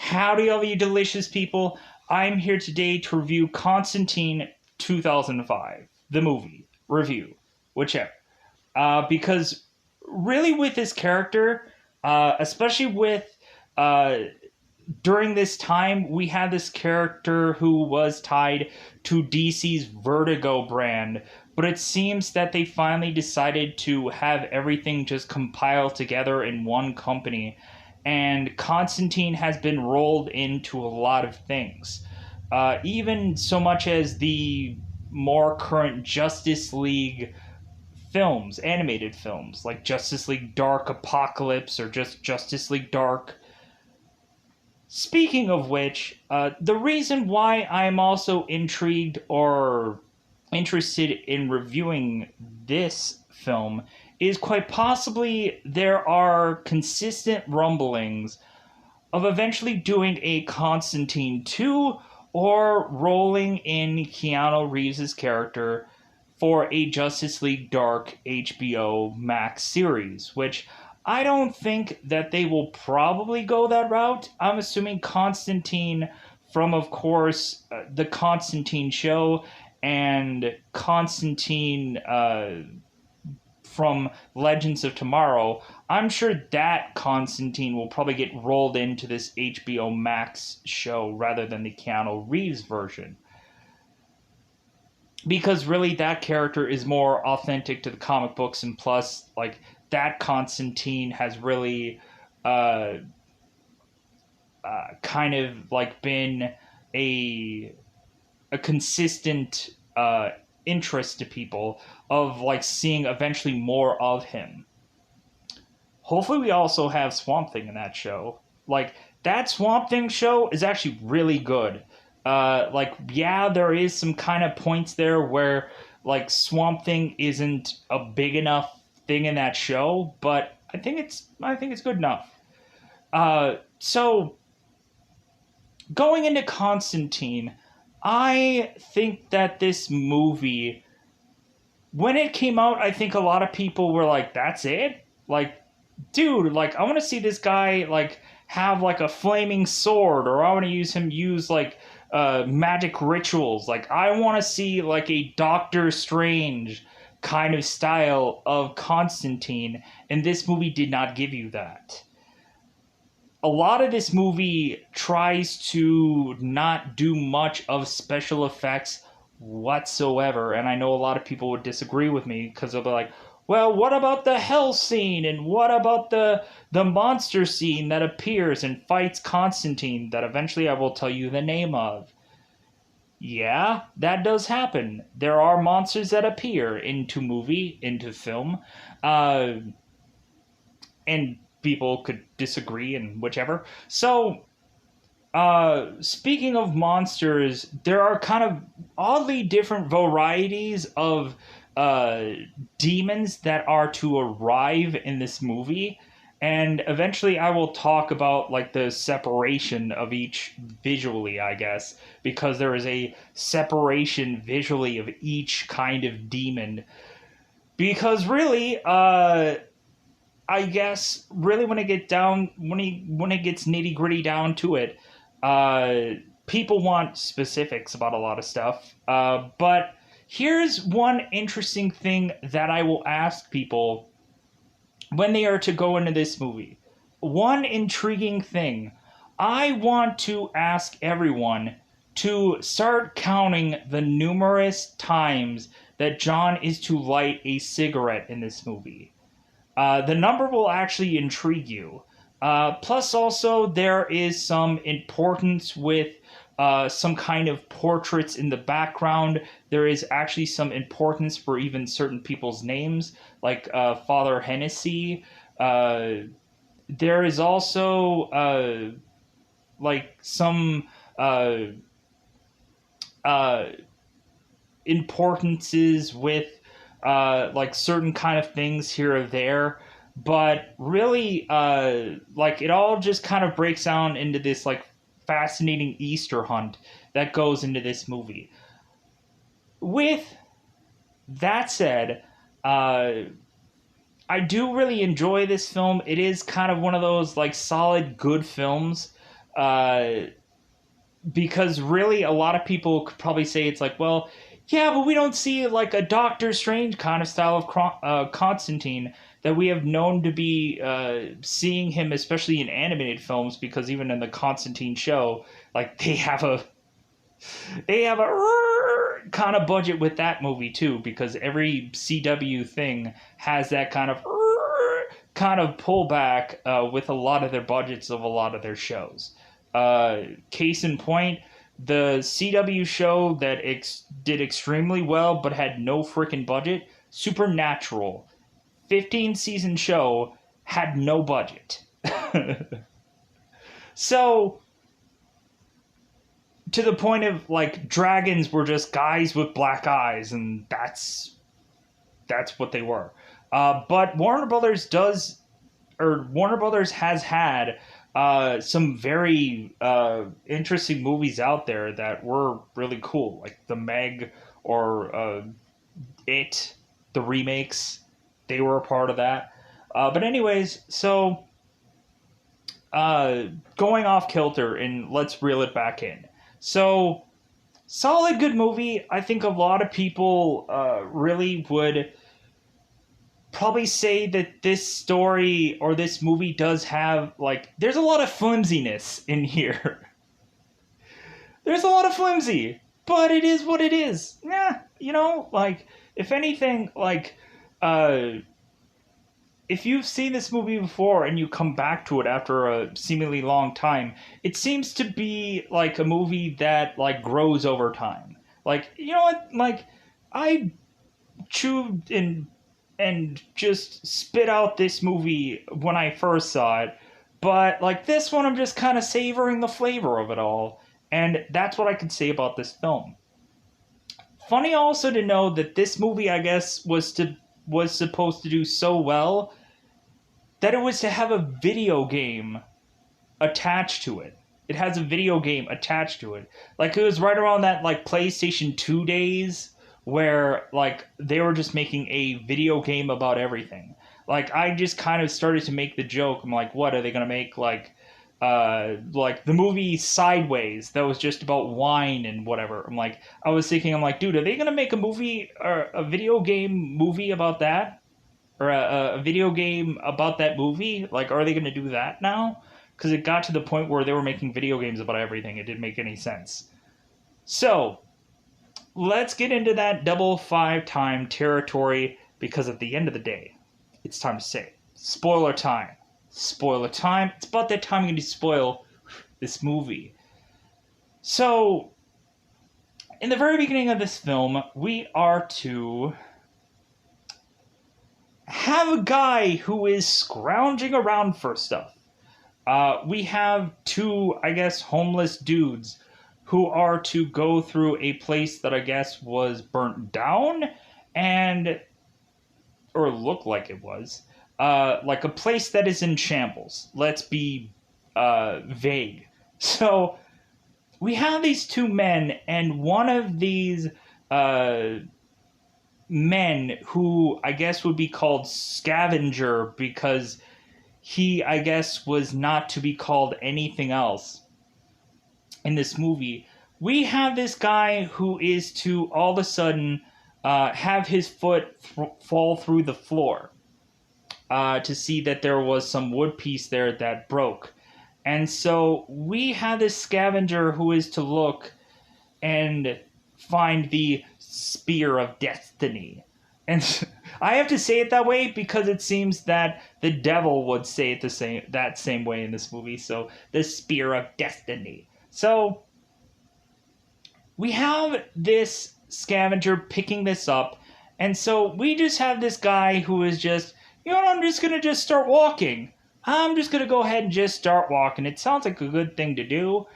Howdy, all you delicious people. I'm here today to review Constantine 2005, the movie, review, whichever. Because really, with this character, especially with uh, during this time, we had this character who was tied to DC's Vertigo brand, but it seems that they finally decided to have everything just compiled together in one company. And Constantine has been rolled into a lot of things. Even so much as the more current Justice League films, animated films, like Justice League Dark Apocalypse or just Justice League Dark. Speaking of which, the reason why I'm also intrigued or interested in reviewing this film is quite possibly there are consistent rumblings of eventually doing a Constantine 2 or rolling in Keanu Reeves' character for a Justice League Dark HBO Max series, which I don't think that they will probably go that route. I'm assuming Constantine from, of course, the Constantine show and Constantine from Legends of Tomorrow. I'm sure that Constantine will probably get rolled into this HBO Max show rather than the Keanu Reeves version. Because really, that character is more authentic to the comic books, and plus, like, that Constantine has really kind of like been a consistent interest to people of like seeing eventually more of him. Hopefully, we also have Swamp Thing in that show. Like, that Swamp Thing show is actually really good. Yeah, there is some kind of points there where like Swamp Thing isn't a big enough thing in that show, but I think it's good enough. So going into Constantine, I think that this movie, when it came out, I think a lot of people were like, "That's it." Like, dude, like I want to see this guy like have like a flaming sword, or I want to use like magic rituals. Like I want to see like a Doctor Strange kind of style of Constantine, and this movie did not give you that. A lot of this movie tries to not do much of special effects whatsoever, and I know a lot of people would disagree with me because they'll be like, well, what about the hell scene, and what about the monster scene that appears and fights Constantine that eventually I will tell you the name of? Yeah, that does happen. There are monsters that appear into film, uh, and people could disagree and whichever. So, speaking of monsters, there are kind of oddly different varieties of uh, demons that are to arrive in this movie. And eventually, I will talk about like the separation of each visually, I guess, because there is a separation visually of each kind of demon. Because really, I guess really when it gets nitty gritty down to it, uh, people want specifics about a lot of stuff. But here's one interesting thing that I will ask people when they are to go into this movie. One intriguing thing. I want to ask everyone to start counting the numerous times that John is to light a cigarette in this movie. The number will actually intrigue you. Plus, also, there is some importance with some kind of portraits in the background. There is actually some importance for even certain people's names, like Father Hennessy. There is also like some uh, uh, importances with like certain kind of things here or there, but really like it all just kind of breaks down into this like fascinating Easter hunt that goes into this movie. With that said, uh, I do really enjoy this film. It is kind of one of those like solid good films. Uh, because really, a lot of people could probably say it's like, well, yeah, but we don't see like a Doctor Strange kind of style of Constantine that we have known to be seeing him, especially in animated films, because even in the Constantine show, like they have a kind of budget with that movie too, because every CW thing has that kind of pullback with a lot of their budgets of a lot of their shows. Case in point, the CW show that did extremely well but had no freaking budget, Supernatural, 15 season show, had no budget. So to the point of like dragons were just guys with black eyes, and that's what they were. But Warner Brothers has had some very interesting movies out there that were really cool, like the Meg or It, the remakes. They were a part of that. But anyways, so uh, going off kilter, and let's reel it back in. So solid, good movie. I think a lot of people really would probably say that this story or this movie does have like there's a lot of flimsiness in here. There's a lot of flimsy, but it is what it is. Yeah, like if anything, like uh if you've seen this movie before and you come back to it after a seemingly long time, it seems to be like a movie that like grows over time. Like, you know what? Like I chewed and just spit out this movie when I first saw it, but like this one I'm just kind of savoring the flavor of it all. And that's what I can say about this film. Funny also to know that this movie, I guess, was supposed to do so well that it was to have a video game attached to it. It has a video game attached to it. Like it was right around that like PlayStation 2 days where like they were just making a video game about everything. Like I just kind of started to make the joke. I'm like, what are they going to make like the movie Sideways that was just about wine and whatever. I'm like, dude, are they gonna make a movie or a video game movie about that, or a video game about that movie? Like, are they gonna do that now? Because it got to the point where they were making video games about everything. It didn't make any sense. So let's get into that double five time territory, because at the end of the day, it's time to say spoiler time. Spoiler time. It's about that time I'm going to spoil this movie. So, in the very beginning of this film, we are to have a guy who is scrounging around for stuff. We have two, I guess, homeless dudes who are to go through a place that I guess was burnt down and, or looked like it was. Like a place that is in shambles. Let's be vague. So we have these two men, and one of these men, who I guess would be called Scavenger because he, I guess, was not to be called anything else in this movie. We have this guy who is to all of a sudden have his foot fall through the floor. To see that there was some wood piece there that broke. And so we have this scavenger who is to look and find the Spear of Destiny. And I have to say it that way because it seems that the devil would say it that same way in this movie. So the Spear of Destiny. So we have this scavenger picking this up. And so we just have this guy who is just, I'm just going to just start walking. I'm just going to go ahead and just start walking. It sounds like a good thing to do.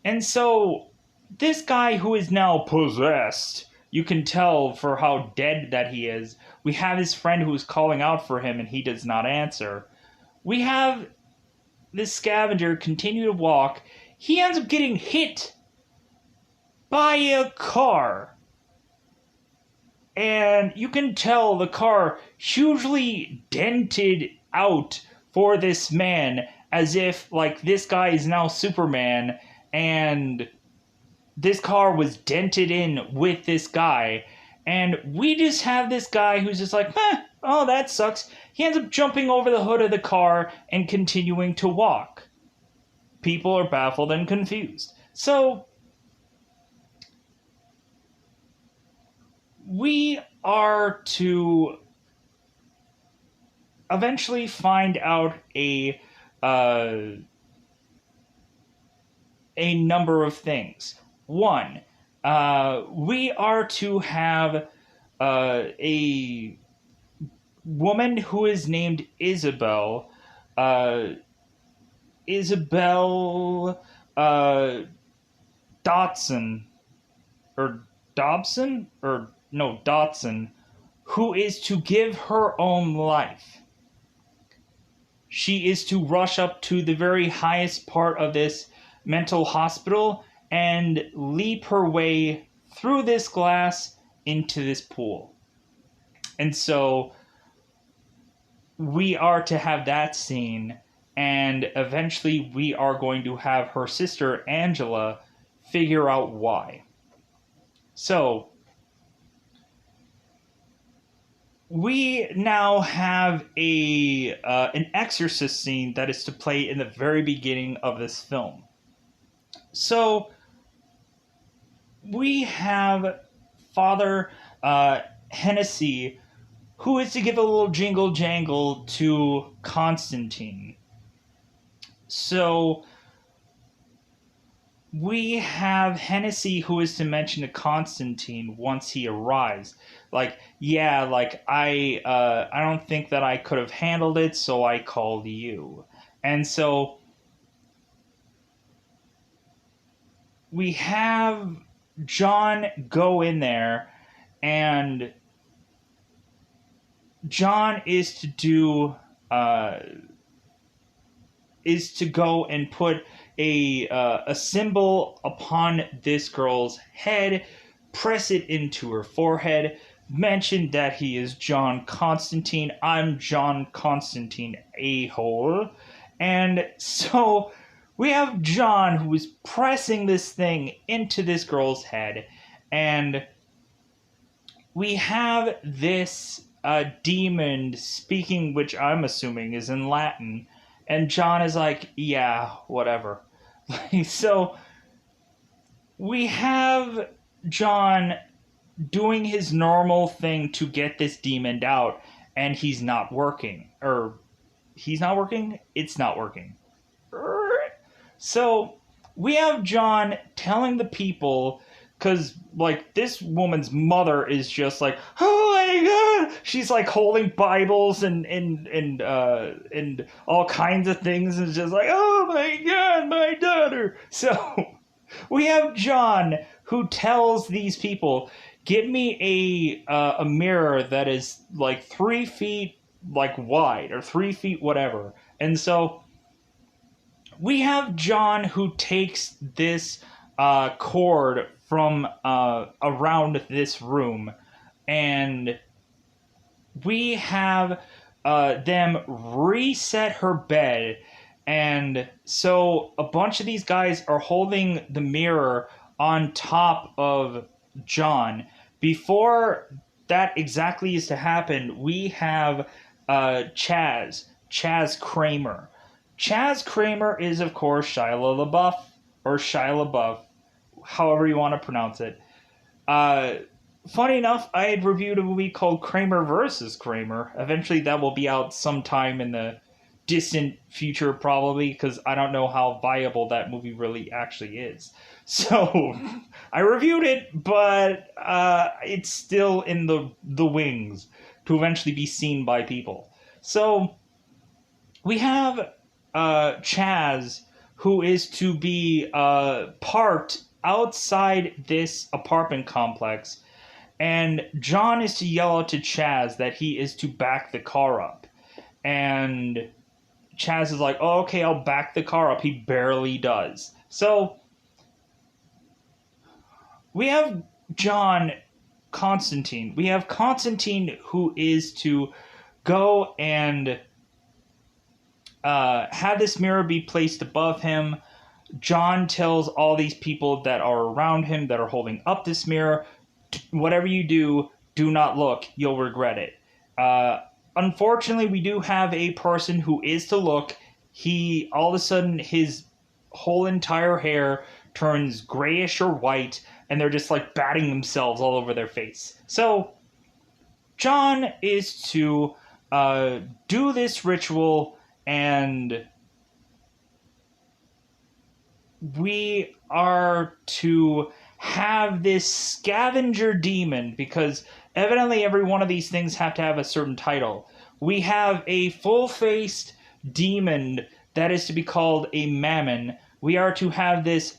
And so this guy who is now possessed, you can tell for how dead that he is. We have his friend who is calling out for him and he does not answer. We have this scavenger continue to walk. He ends up getting hit by a car. And you can tell the car hugely dented out for this man as if like this guy is now Superman and this car was dented in with this guy, and we just have this guy who's just like, oh, that sucks. He ends up jumping over the hood of the car and continuing to walk. People are baffled and confused. So, we are to eventually find out a number of things. One, we are to have a woman who is named Isabel. Isabel Dotson, or Dobson, or no, Dotson, who is to give her own life. She is to rush up to the very highest part of this mental hospital and leap her way through this glass into this pool. And so we are to have that scene, and eventually we are going to have her sister Angela figure out why. So we now have an exorcist scene that is to play in the very beginning of this film. So we have Father Hennessy, who is to give a little jingle jangle to Constantine. So we have Hennessy, who is to mention to Constantine once he arrives, like, yeah, like I don't think that I could have handled it, so I called you. And so we have John go in there, and John is to do is to go and put a symbol upon this girl's head, press it into her forehead, mention that he is John Constantine. I'm John Constantine, a-hole. And so we have John, who is pressing this thing into this girl's head, and we have this demon speaking, which I'm assuming is in Latin, and John is like, yeah, whatever. So we have John doing his normal thing to get this demon out, and he's not working. Or, he's not working? It's not working. So we have John telling the people, because, like, this woman's mother is just like, oh my god! She's, like, holding Bibles and all kinds of things, and just like, oh my god, my daughter! So we have John, who tells these people, get me a mirror that is, like, 3 feet, like, wide, or 3 feet whatever. And so we have John, who takes this cord from around this room, and we have them reset her bed, and so a bunch of these guys are holding the mirror on top of John. Before that exactly is to happen, we have Chaz Kramer. Chaz Kramer is, of course, Shia LaBeouf, or Shia LaBeouf, however you want to pronounce it. Funny enough, I had reviewed a movie called Kramer versus Kramer. Eventually that will be out sometime in the distant future, probably, because I don't know how viable that movie really actually is. So, I reviewed it, but it's still in the wings to eventually be seen by people. So, we have Chaz, who is to be parked outside this apartment complex, and John is to yell out to Chaz that he is to back the car up. And Chaz is like, oh, okay, I'll back the car up. He barely does. So we have John Constantine. We have Constantine, who is to go and have this mirror be placed above him. John tells all these people that are around him that are holding up this mirror, whatever you do, do not look. You'll regret it. Unfortunately, we do have a person who is to look. He, all of a sudden, his whole entire hair turns grayish or white, and they're just like batting themselves all over their face. So, John is to do this ritual, and we are to have this scavenger demon, because evidently every one of these things have to have a certain title. We have a full-faced demon that is to be called a mammon. We are to have this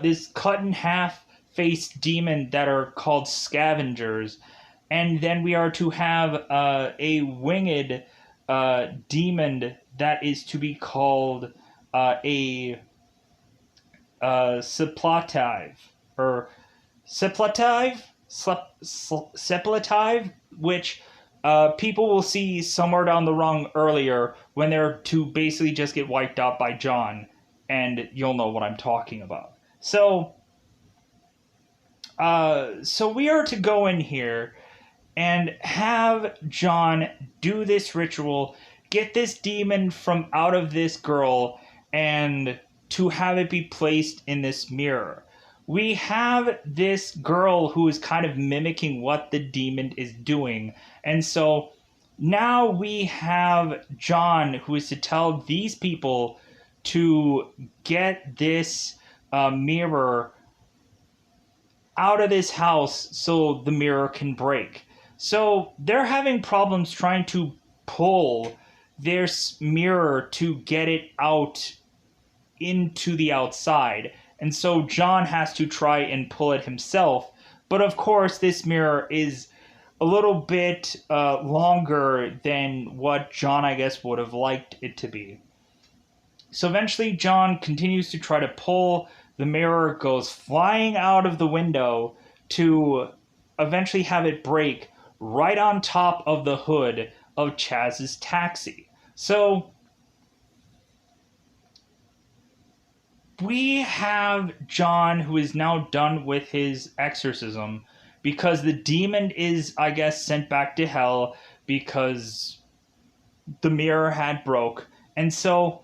this cut in half faced demon that are called scavengers, and then we are to have a winged demon that is to be called a suppletive, or suppletive, which people will see somewhere down the rung earlier when they're to basically just get wiped out by John, and you'll know what I'm talking about. So we are to go in here and have John do this ritual, get this demon from out of this girl, and to have it be placed in this mirror. We have this girl who is kind of mimicking what the demon is doing. And so now we have John who is to tell these people to get this mirror out of this house so the mirror can break. So they're having problems trying to pull their mirror to get it out into the outside. And so John has to try and pull it himself. But of course, this mirror is a little bit longer than what John, I guess, would have liked it to be. So eventually, John continues to try to pull. The mirror goes flying out of the window to eventually have it break right on top of the hood of Chaz's taxi. So we have John, who is now done with his exorcism, because the demon is, I guess, sent back to hell because the mirror had broke. And so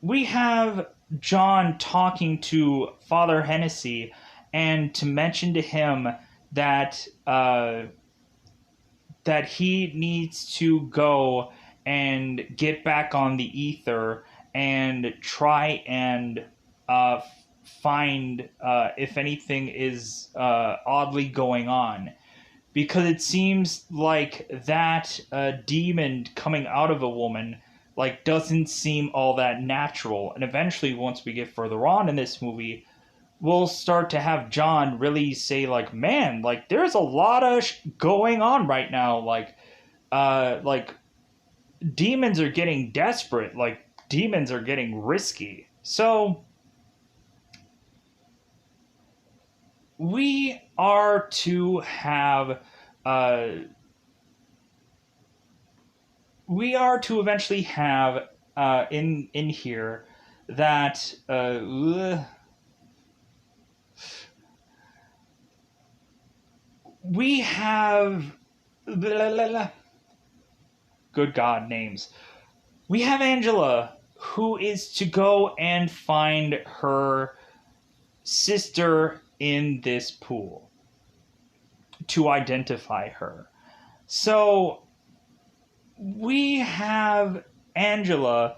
we have John talking to Father Hennessy, and to mention to him that that he needs to go and get back on the ether and try and find if anything is oddly going on. Because it seems like that demon coming out of a woman doesn't seem all that natural. And eventually, once we get further on in this movie, we'll start to have John really say, man, there's a lot of going on right now. Demons are getting desperate. Demons are getting risky. So we are to have we are to eventually have in here that we have good God names. We have Angela, who is to go and find her sister in this pool to identify her. So we have Angela,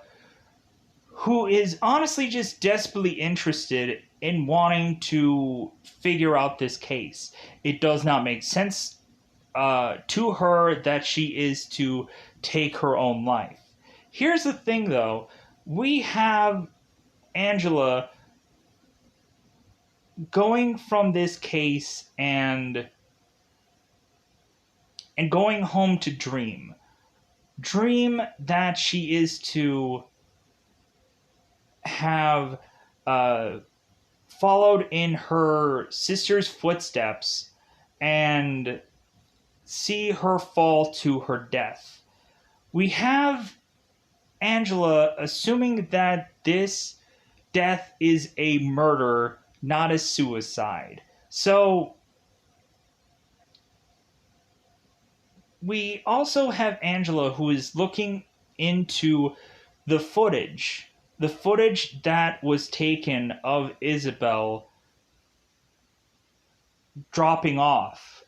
who is honestly just desperately interested in wanting to figure out this case. It does not make sense to her that she is to take her own life. Here's the thing, though. We have Angela going from this case and going home to dream that she is to have followed in her sister's footsteps and see her fall to her death. We have Angela, assuming that this death is a murder, not a suicide. So we also have Angela who is looking into the footage. The footage that was taken of Isabel dropping off,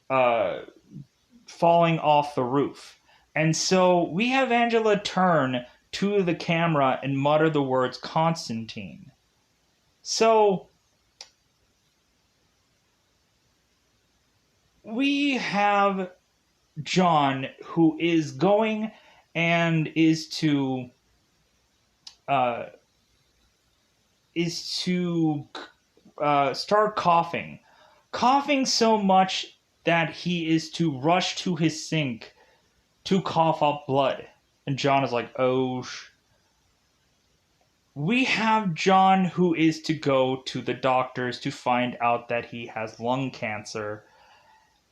falling off the roof. And so we have Angela turn to the camera and mutter the words Constantine. So we have John who is going and uh, is to start coughing so much that he is to rush to his sink to cough up blood. And John is like, oh. We have John who is to go to the doctors to find out that he has lung cancer,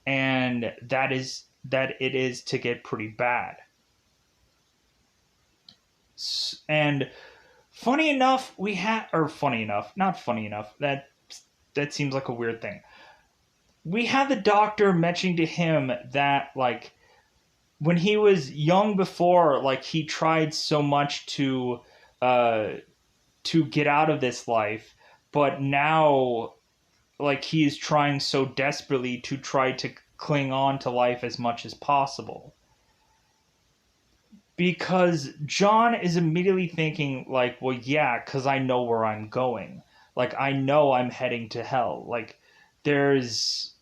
and that it is to get pretty bad. And funny enough, not funny enough. That seems like a weird thing. We have the doctor mentioning to him that like when he was young before, like he tried so much uh to get out of this life, but now like he is trying so desperately to try to cling on to life as much as possible. Because John is immediately thinking like, well, yeah, cuz I know where I'm going. Like I know I'm heading to hell. Like there's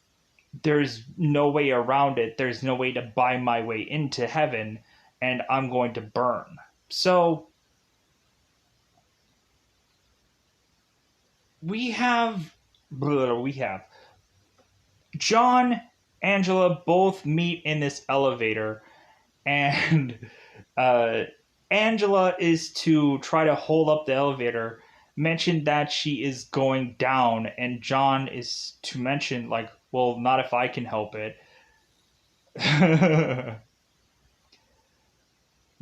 there's no way around it. There's no way to buy my way into heaven, and I'm going to burn. So we have we have John, Angela both meet in this elevator, and uh, Angela is to try to hold up the elevator, mention that she is going down, and John is to mention like, well, not if I can help it.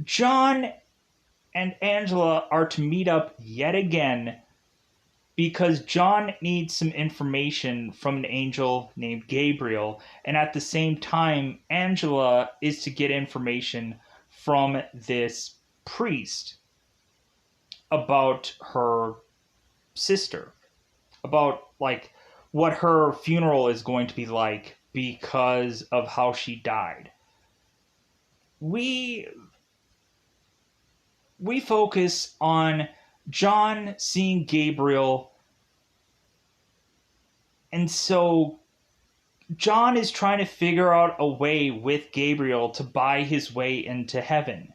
John and Angela are to meet up yet again because John needs some information from an angel named Gabriel, and at the same time, Angela is to get information from this priest about her sister, about like what her funeral is going to be like because of how she died. We we focus on John seeing Gabriel, and so John is trying to figure out a way with Gabriel to buy his way into heaven.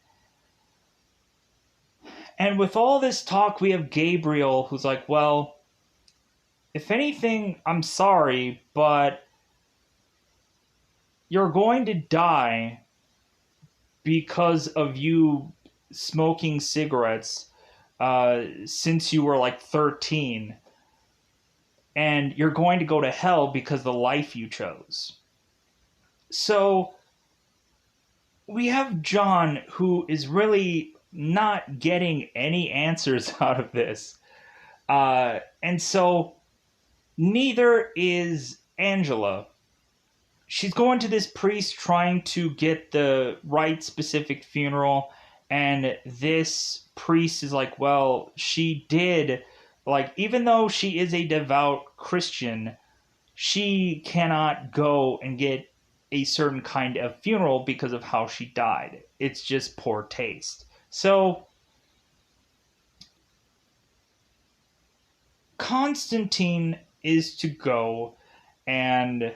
And with all this talk, we have Gabriel who's like, well, if anything, I'm sorry, but you're going to die because of you smoking cigarettes since you were like 13. And you're going to go to hell because of the life you chose. So we have John who is really not getting any answers out of this. And so neither is Angela. She's going to this priest trying to get the right specific funeral, and this priest is like, well, she did, like, even though she is a devout Christian, she cannot go and get a certain kind of funeral because of how she died. It's just poor taste. So Constantine is to go and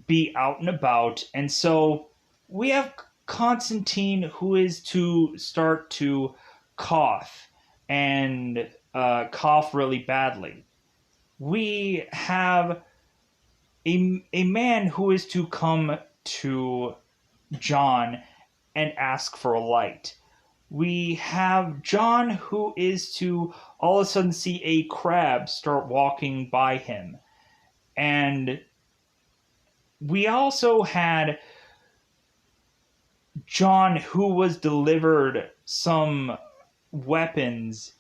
be out and about, and so we have Constantine who is to start to cough and cough really badly. We have a man who is to come to John and ask for a light. We have John who is to all of a sudden see a crab start walking by him. And we also had John who was delivered some weapons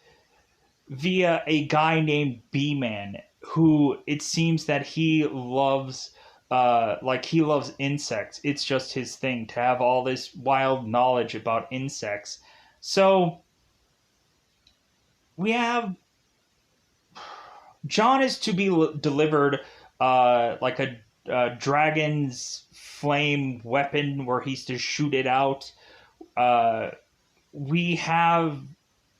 via a guy named B-Man, who it seems that he loves he loves insects. It's just his thing to have all this wild knowledge about insects. So we have John is to be delivered like a dragon's flame weapon where he's to shoot it out. Uh, we have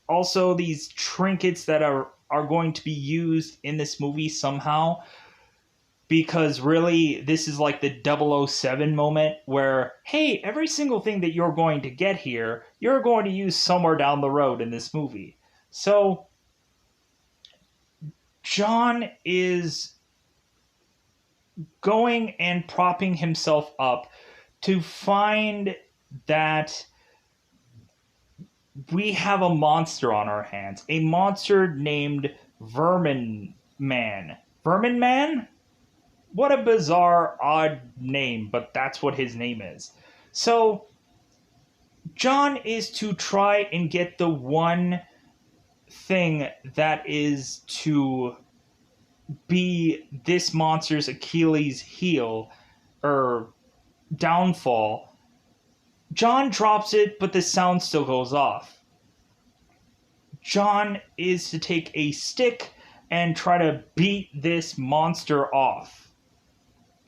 also these trinkets that are going to be used in this movie somehow, because really this is like the 007 moment where, hey, every single thing that you're going to get here you're going to use somewhere down the road in this movie. So John is going and propping himself up to find that we have a monster on our hands. A monster named Vermin Man. Vermin Man? What a bizarre, odd name, but that's what his name is. So, John is to try and get the one thing that is to be this monster's Achilles heel or downfall. John drops it, but the sound still goes off. John is to take a stick and try to beat this monster off.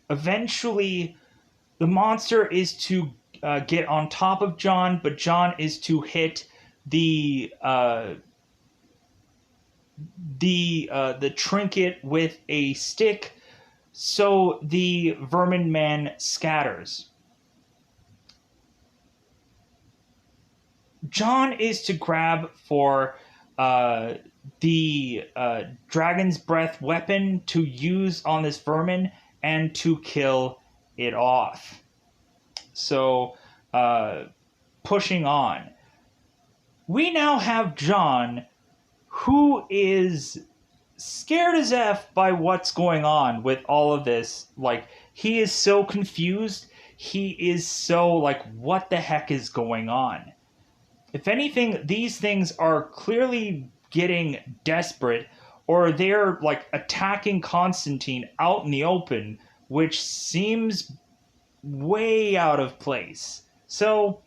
Eventually, the monster is to get on top of John, but John is to hit the trinket with a stick, so the Vermin Man scatters. John is to grab for the dragon's breath weapon to use on this vermin and to kill it off. So, pushing on. We now have John, who is scared as F by what's going on with all of this. Like, he is so confused. He is so, like, what the heck is going on? If anything, these things are clearly getting desperate, or they're, like, attacking Constantine out in the open, which seems way out of place. So,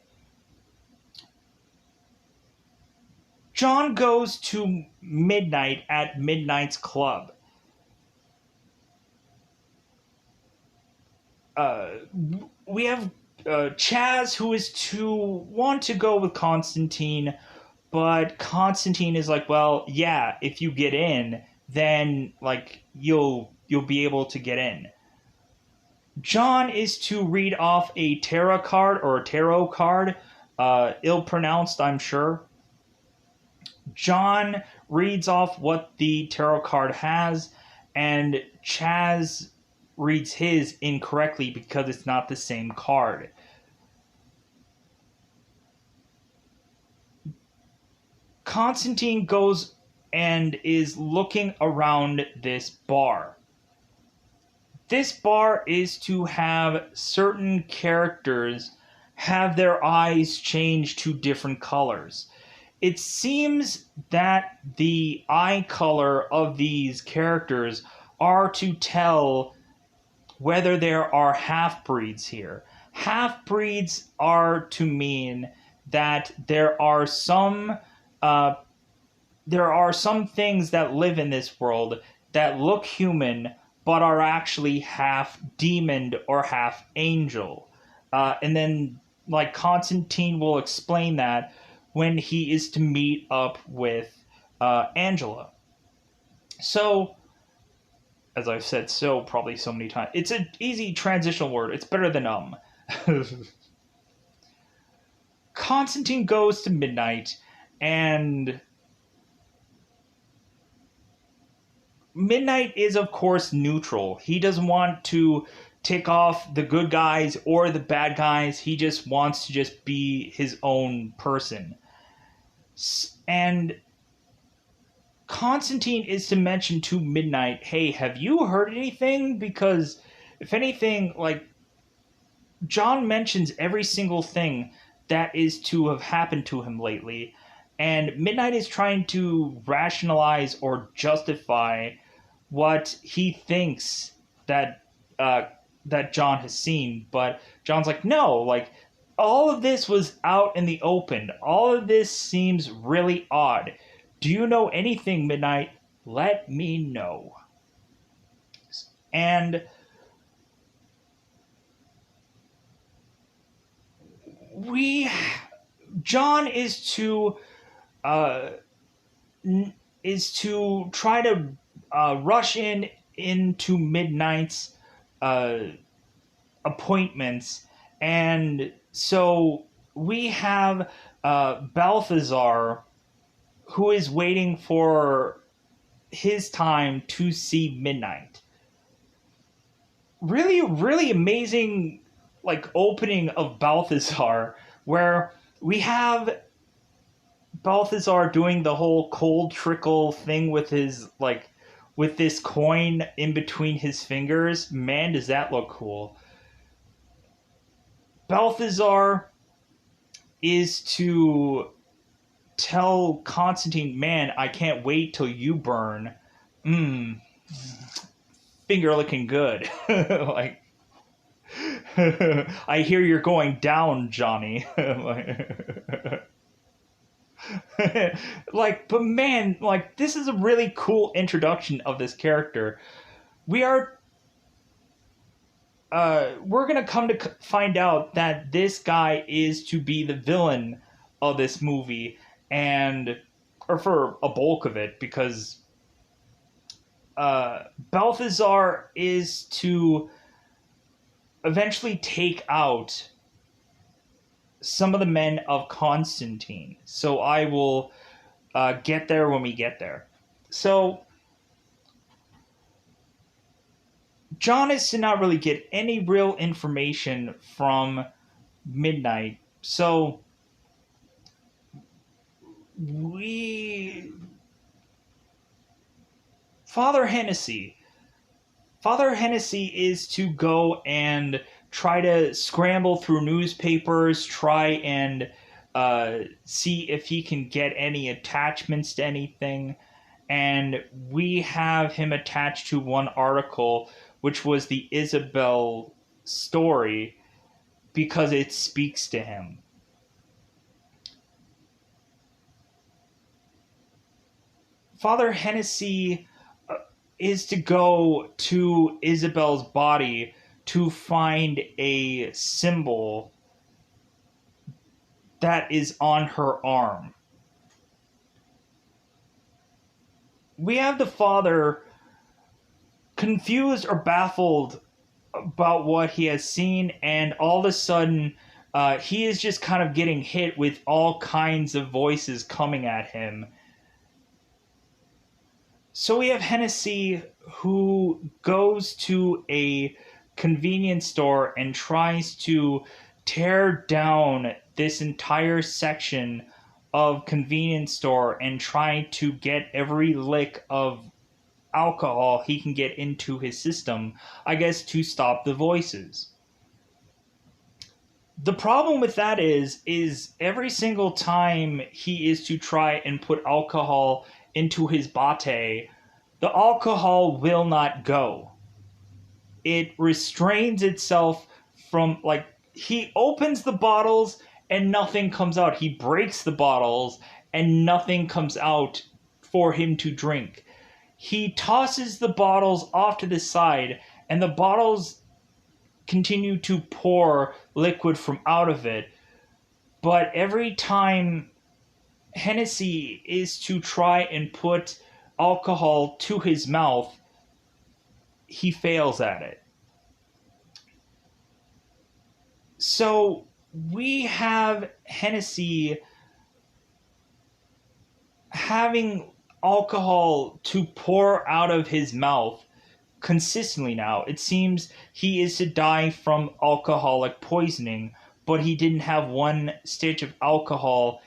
John goes to Midnight at Midnight's club. We have Chaz, who is to want to go with Constantine, but Constantine is like, well, yeah, if you get in, then like you'll be able to get in. John is to read off a tarot card or a tarot card, ill-pronounced, I'm sure. John reads off what the tarot card has, and Chaz reads his incorrectly because it's not the same card. Constantine goes and is looking around this bar. This bar is to have certain characters have their eyes change to different colors. It seems that the eye color of these characters are to tell whether there are half-breeds here. Half-breeds are to mean that there are some things that live in this world that look human but are actually half demon or half angel. And then, like, Constantine will explain that when he is to meet up with Angela. So, as I've said probably so many times, it's an easy transitional word. It's better than Constantine goes to Midnight, and Midnight is, of course, neutral. He doesn't want to tick off the good guys or the bad guys. He just wants to just be his own person. And Constantine is to mention to Midnight, hey, have you heard anything? Because, if anything, like, John mentions every single thing that is to have happened to him lately. And Midnight is trying to rationalize or justify what he thinks that uh, that John has seen, but John's like, no, like all of this was out in the open. All of this seems really odd. Do you know anything, Midnight? Let me know. And we, John uh, is to try to rush into Midnight's uh, appointments, and so we have Balthazar, who is waiting for his time to see Midnight. Really, really amazing, like opening of Balthazar, where we have Balthazar doing the whole cold trickle thing with his like with this coin in between his fingers. Man, does that look cool. Balthazar is to tell Constantine, man, I can't wait till you burn. Mmm, finger looking good. Like, I hear you're going down, Johnny. Like, but man, like, this is a really cool introduction of this character. We are we're gonna come to find out that this guy is to be the villain of this movie, and or for a bulk of it, because Balthazar is to eventually take out some of the men of Constantine. So I will get there when we get there. So John is to not really get any real information from Midnight. So we Father Hennessy. Father Hennessy is to go and try to scramble through newspapers, try and see if he can get any attachments to anything. And we have him attached to one article, which was the Isabel story, because it speaks to him. Father Hennessy is to go to Isabel's body to find a symbol that is on her arm. We have the father confused or baffled about what he has seen, and all of a sudden, he is just kind of getting hit with all kinds of voices coming at him. So we have Hennessy, who goes to a convenience store and tries to tear down this entire section of convenience store and try to get every lick of alcohol he can get into his system, I guess, to stop the voices. The problem with that is every single time he is to try and put alcohol into his bate, the alcohol will not go. It restrains itself from, like, he opens the bottles and nothing comes out. He breaks the bottles and nothing comes out for him to drink. He tosses the bottles off to the side and the bottles continue to pour liquid from out of it. But every time Hennessy is to try and put alcohol to his mouth, he fails at it. So we have Hennessy having alcohol to pour out of his mouth consistently now. It seems he is to die from alcoholic poisoning, but he didn't have one stitch of alcohol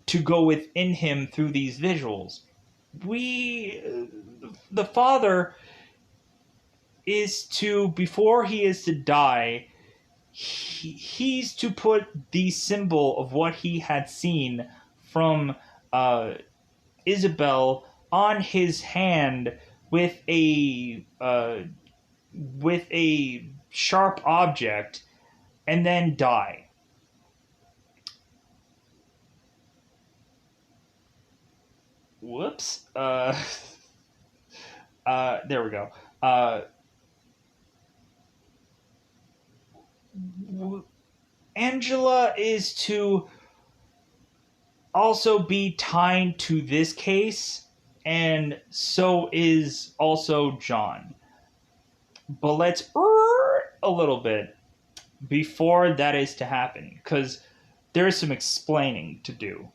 to go within him through these visuals. The father is to, before he is to die, he's to put the symbol of what he had seen from Isabel on his hand with a sharp object and then die. Whoops. There we go. Uh, Angela is to also be tied to this case, and so is also John. But let's a little bit before that is to happen, because there is some explaining to do.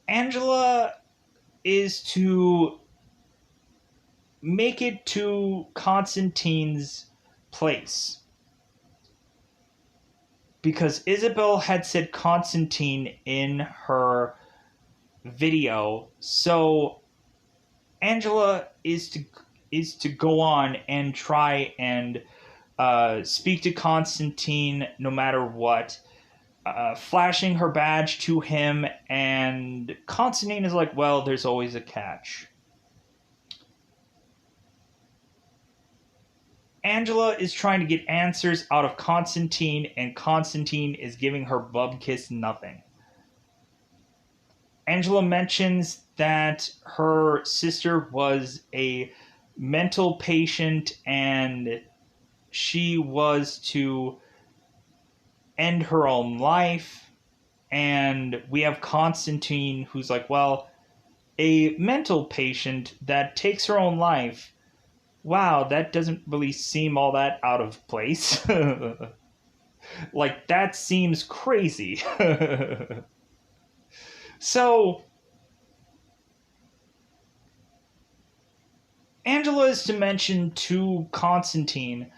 Angela is to make it to Constantine's place because Isabel had said Constantine in her video. So Angela is to go on and try and speak to Constantine no matter what, flashing her badge to him, and Constantine is like, well, there's always a catch. Angela is trying to get answers out of Constantine, and Constantine is giving her bub kiss nothing. Angela mentions that her sister was a mental patient and she was to end her own life. And we have Constantine who's like, well, a mental patient that takes her own life. Wow, that doesn't really seem all that out of place. Like, that seems crazy. So, Angela is to mention to Constantine,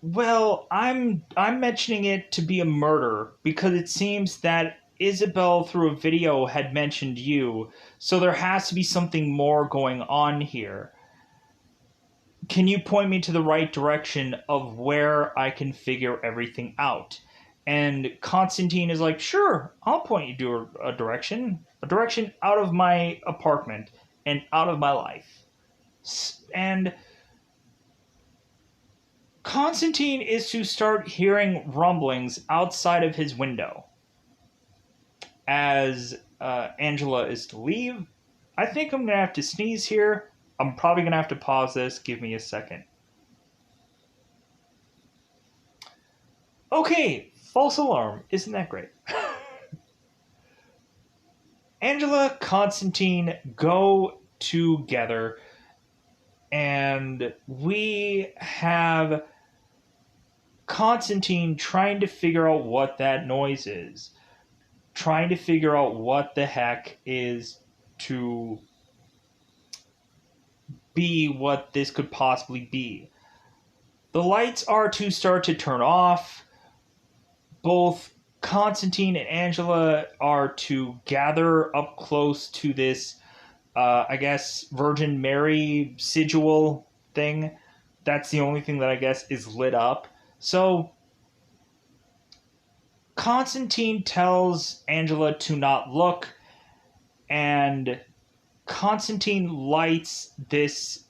well, I'm mentioning it to be a murder because it seems that Isabel through a video had mentioned you, so there has to be something more going on here. Can you point me to the right direction of where I can figure everything out? And Constantine is like, sure, I'll point you to a direction out of my apartment and out of my life. And Constantine is to start hearing rumblings outside of his window as Angela is to leave. I think I'm going to have to sneeze here. I'm probably going to have to pause this. Give me a second. Okay, false alarm. Isn't that great? Angela, Constantine go together, and we have Constantine trying to figure out what that noise is. Trying to figure out what the heck is to be what this could possibly be. The lights are to start to turn off. Both Constantine and Angela are to gather up close to this, I guess, Virgin Mary sigil thing. That's the only thing that I guess is lit up. So Constantine tells Angela to not look, and Constantine lights this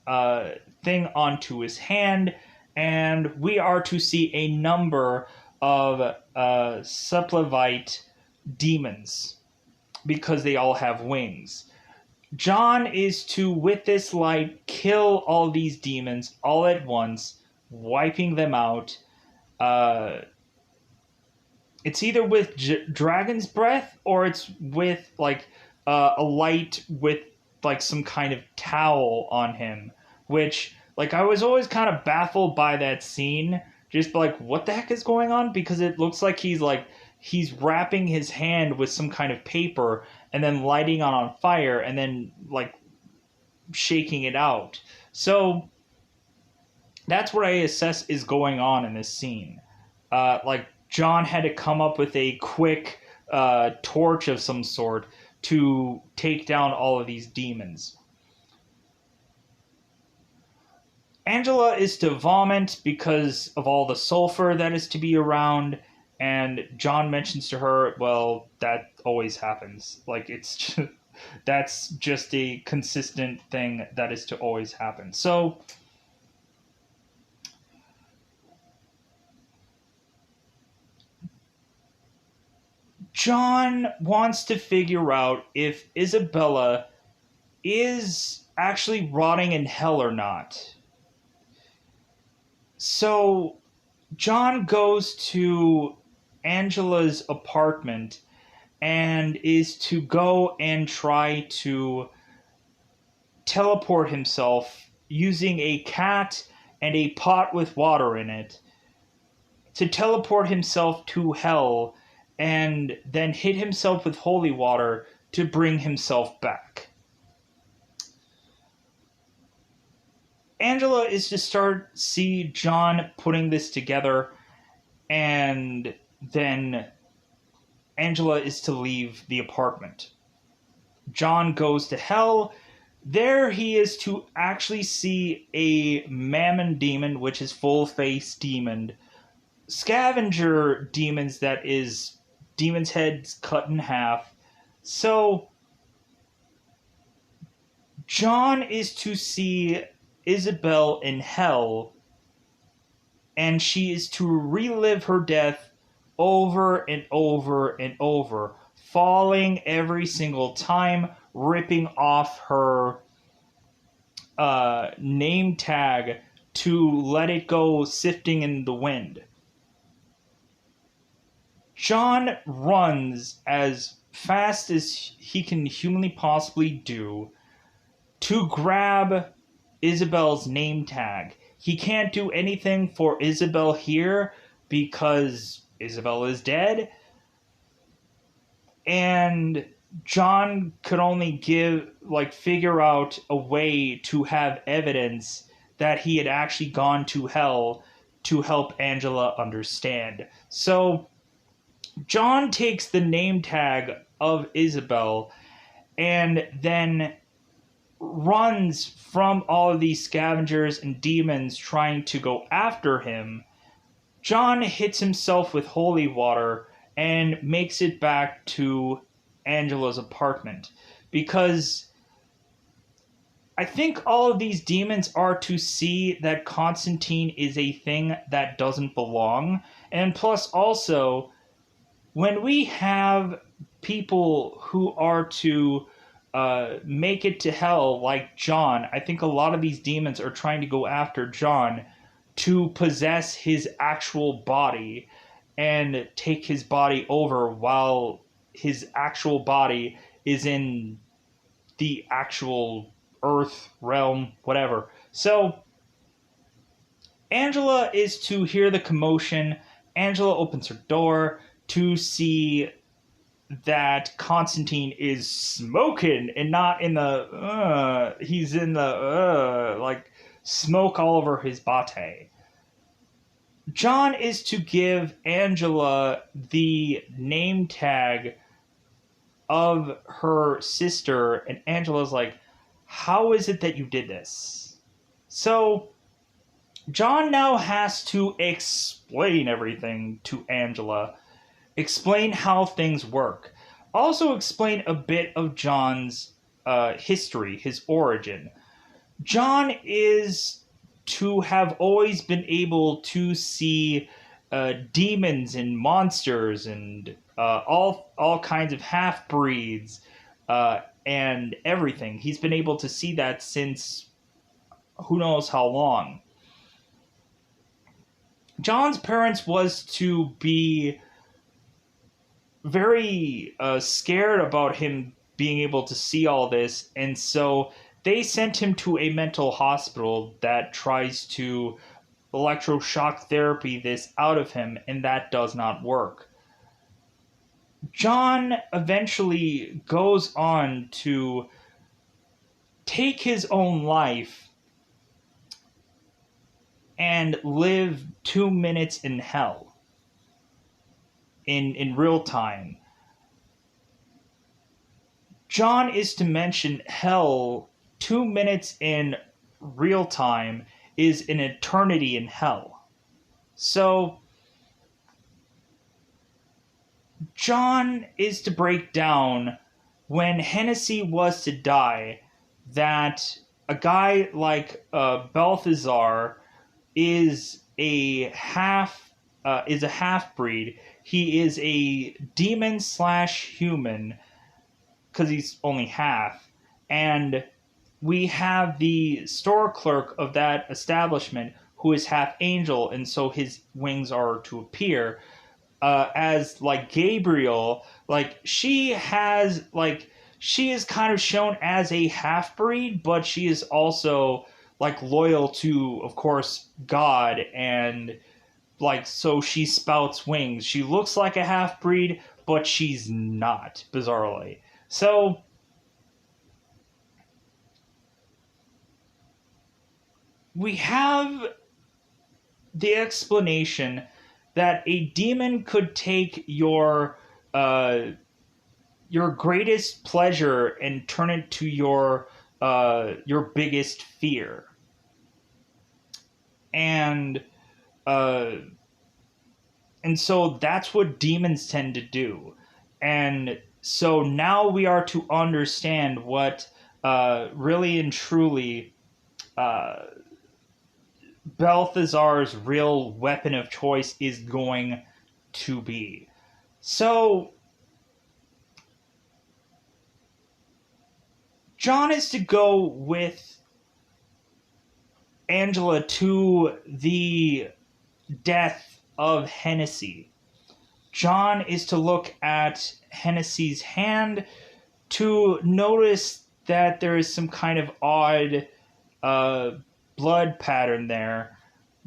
thing onto his hand, and we are to see a number of Supplavite demons because they all have wings. John is to, with this light, kill all these demons all at once, wiping them out. It's either with dragon's breath or it's with like a light with like some kind of towel on him, which like I was always kind of baffled by that scene, just like what the heck is going on, because it looks like he's wrapping his hand with some kind of paper and then lighting it on fire and then like shaking it out. So that's what I assess is going on in this scene. Like John had to come up with a quick torch of some sort to take down all of these demons. Angela is to vomit because of all the sulfur that is to be around, And John mentions to her, well, that always happens. Like, that's just a consistent thing that is to always happen. So, John wants to figure out if Isabella is actually rotting in hell or not. So, John goes to Angela's apartment and is to go and try to teleport himself using a cat and a pot with water in it to teleport himself to hell and then hit himself with holy water to bring himself back. Angela is to see John putting this together, and then Angela is to leave the apartment. John goes to hell. There he is to actually see a mammon demon, which is full-face demon, scavenger demons that is demon's heads cut in half. So John is to see Isabel in hell, and she is to relive her death over and over and over, falling every single time, ripping off her name tag to let it go sifting in the wind. John runs as fast as he can humanly possibly do to grab Isabel's name tag. He can't do anything for Isabel here because Isabel is dead, and John could only figure out a way to have evidence that he had actually gone to hell to help Angela understand. So John takes the name tag of Isabel and then runs from all of these scavengers and demons trying to go after him. John hits himself with holy water and makes it back to Angela's apartment, because I think all of these demons are to see that Constantine is a thing that doesn't belong. And plus also, when we have people who are to make it to hell, like John, I think a lot of these demons are trying to go after John to possess his actual body and take his body over while his actual body is in the actual earth realm, whatever. So Angela is to hear the commotion. Angela opens her door to see that Constantine is smoking and not in the he's in the like smoke all over his bate. John is to give Angela the name tag of her sister, and Angela's like, how is it that you did this? So John now has to explain everything to Angela, explain how things work, also explain a bit of John's history, his origin. John is to have always been able to see demons and monsters and all kinds of half breeds and everything. He's been able to see that since who knows how long. John's parents was to be very scared about him being able to see all this, and so they sent him to a mental hospital that tries to electroshock therapy this out of him, and that does not work. John eventually goes on to take his own life and live 2 minutes in hell in real time. John is to mention hell 2 minutes in real time is an eternity in hell. So John is to break down when Hennessy was to die that a guy like Balthazar is a half breed. He is a demon slash human because he's only half, and we have the store clerk of that establishment who is half angel, and so his wings are to appear. As like Gabriel, like she is kind of shown as a half breed, but she is also like loyal to, of course, God, and like so she spouts wings. She looks like a half breed, but she's not, bizarrely. So we have the explanation that a demon could take your greatest pleasure and turn it to your biggest fear. And uh, and so that's what demons tend to do. And so now we are to understand what really and truly uh, Balthazar's real weapon of choice is going to be. So John is to go with Angela to the death of Hennessy. John is to look at Hennessy's hand to notice that there is some kind of odd uh, blood pattern there.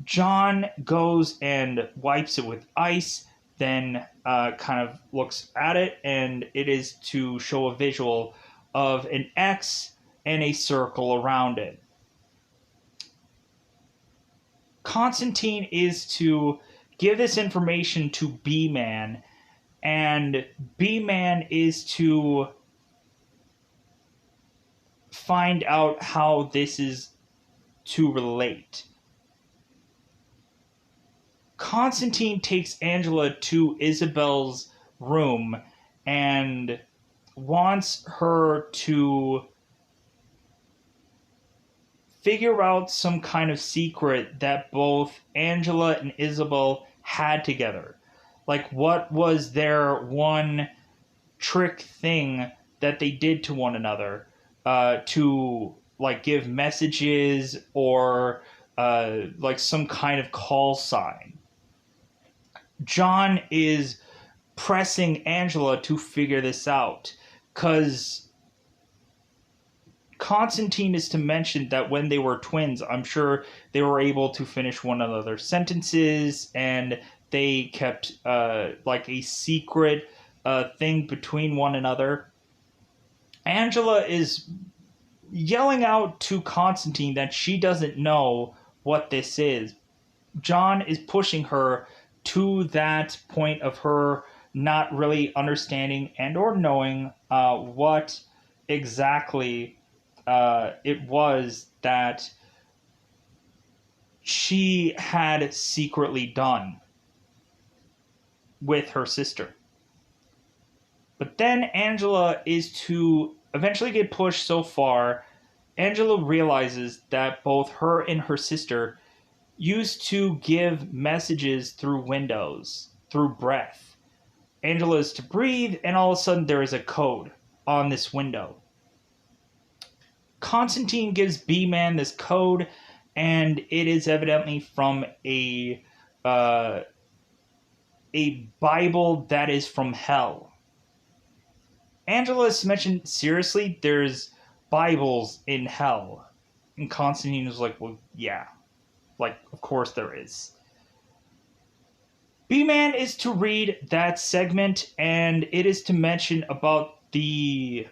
John goes and wipes it with ice, then kind of looks at it, and it is to show a visual of an X and a circle around it. Constantine is to give this information to B-Man, and B-Man is to find out how this is to relate. Constantine takes Angela to Isabel's room and wants her to figure out some kind of secret that both Angela and Isabel had together. Like, what was their one trick thing that they did to one another to, like, give messages or, like, some kind of call sign? John is pressing Angela to figure this out because Constantine is to mention that when they were twins, I'm sure they were able to finish one another's sentences, and they kept like a secret thing between one another. Angela is yelling out to Constantine that she doesn't know what this is. John is pushing her to that point of her not really understanding and or knowing what exactly it was that she had secretly done with her sister. But then Angela is to eventually get pushed so far. Angela realizes that both her and her sister used to give messages through windows, through breath. Angela is to breathe, and all of a sudden there is a code on this window. Constantine gives B-Man this code, and it is evidently from a Bible that is from hell. Angela is mentioned, seriously, there's Bibles in hell. And Constantine was like, well, yeah. Like, of course there is. B-Man is to read that segment, and it is to mention about the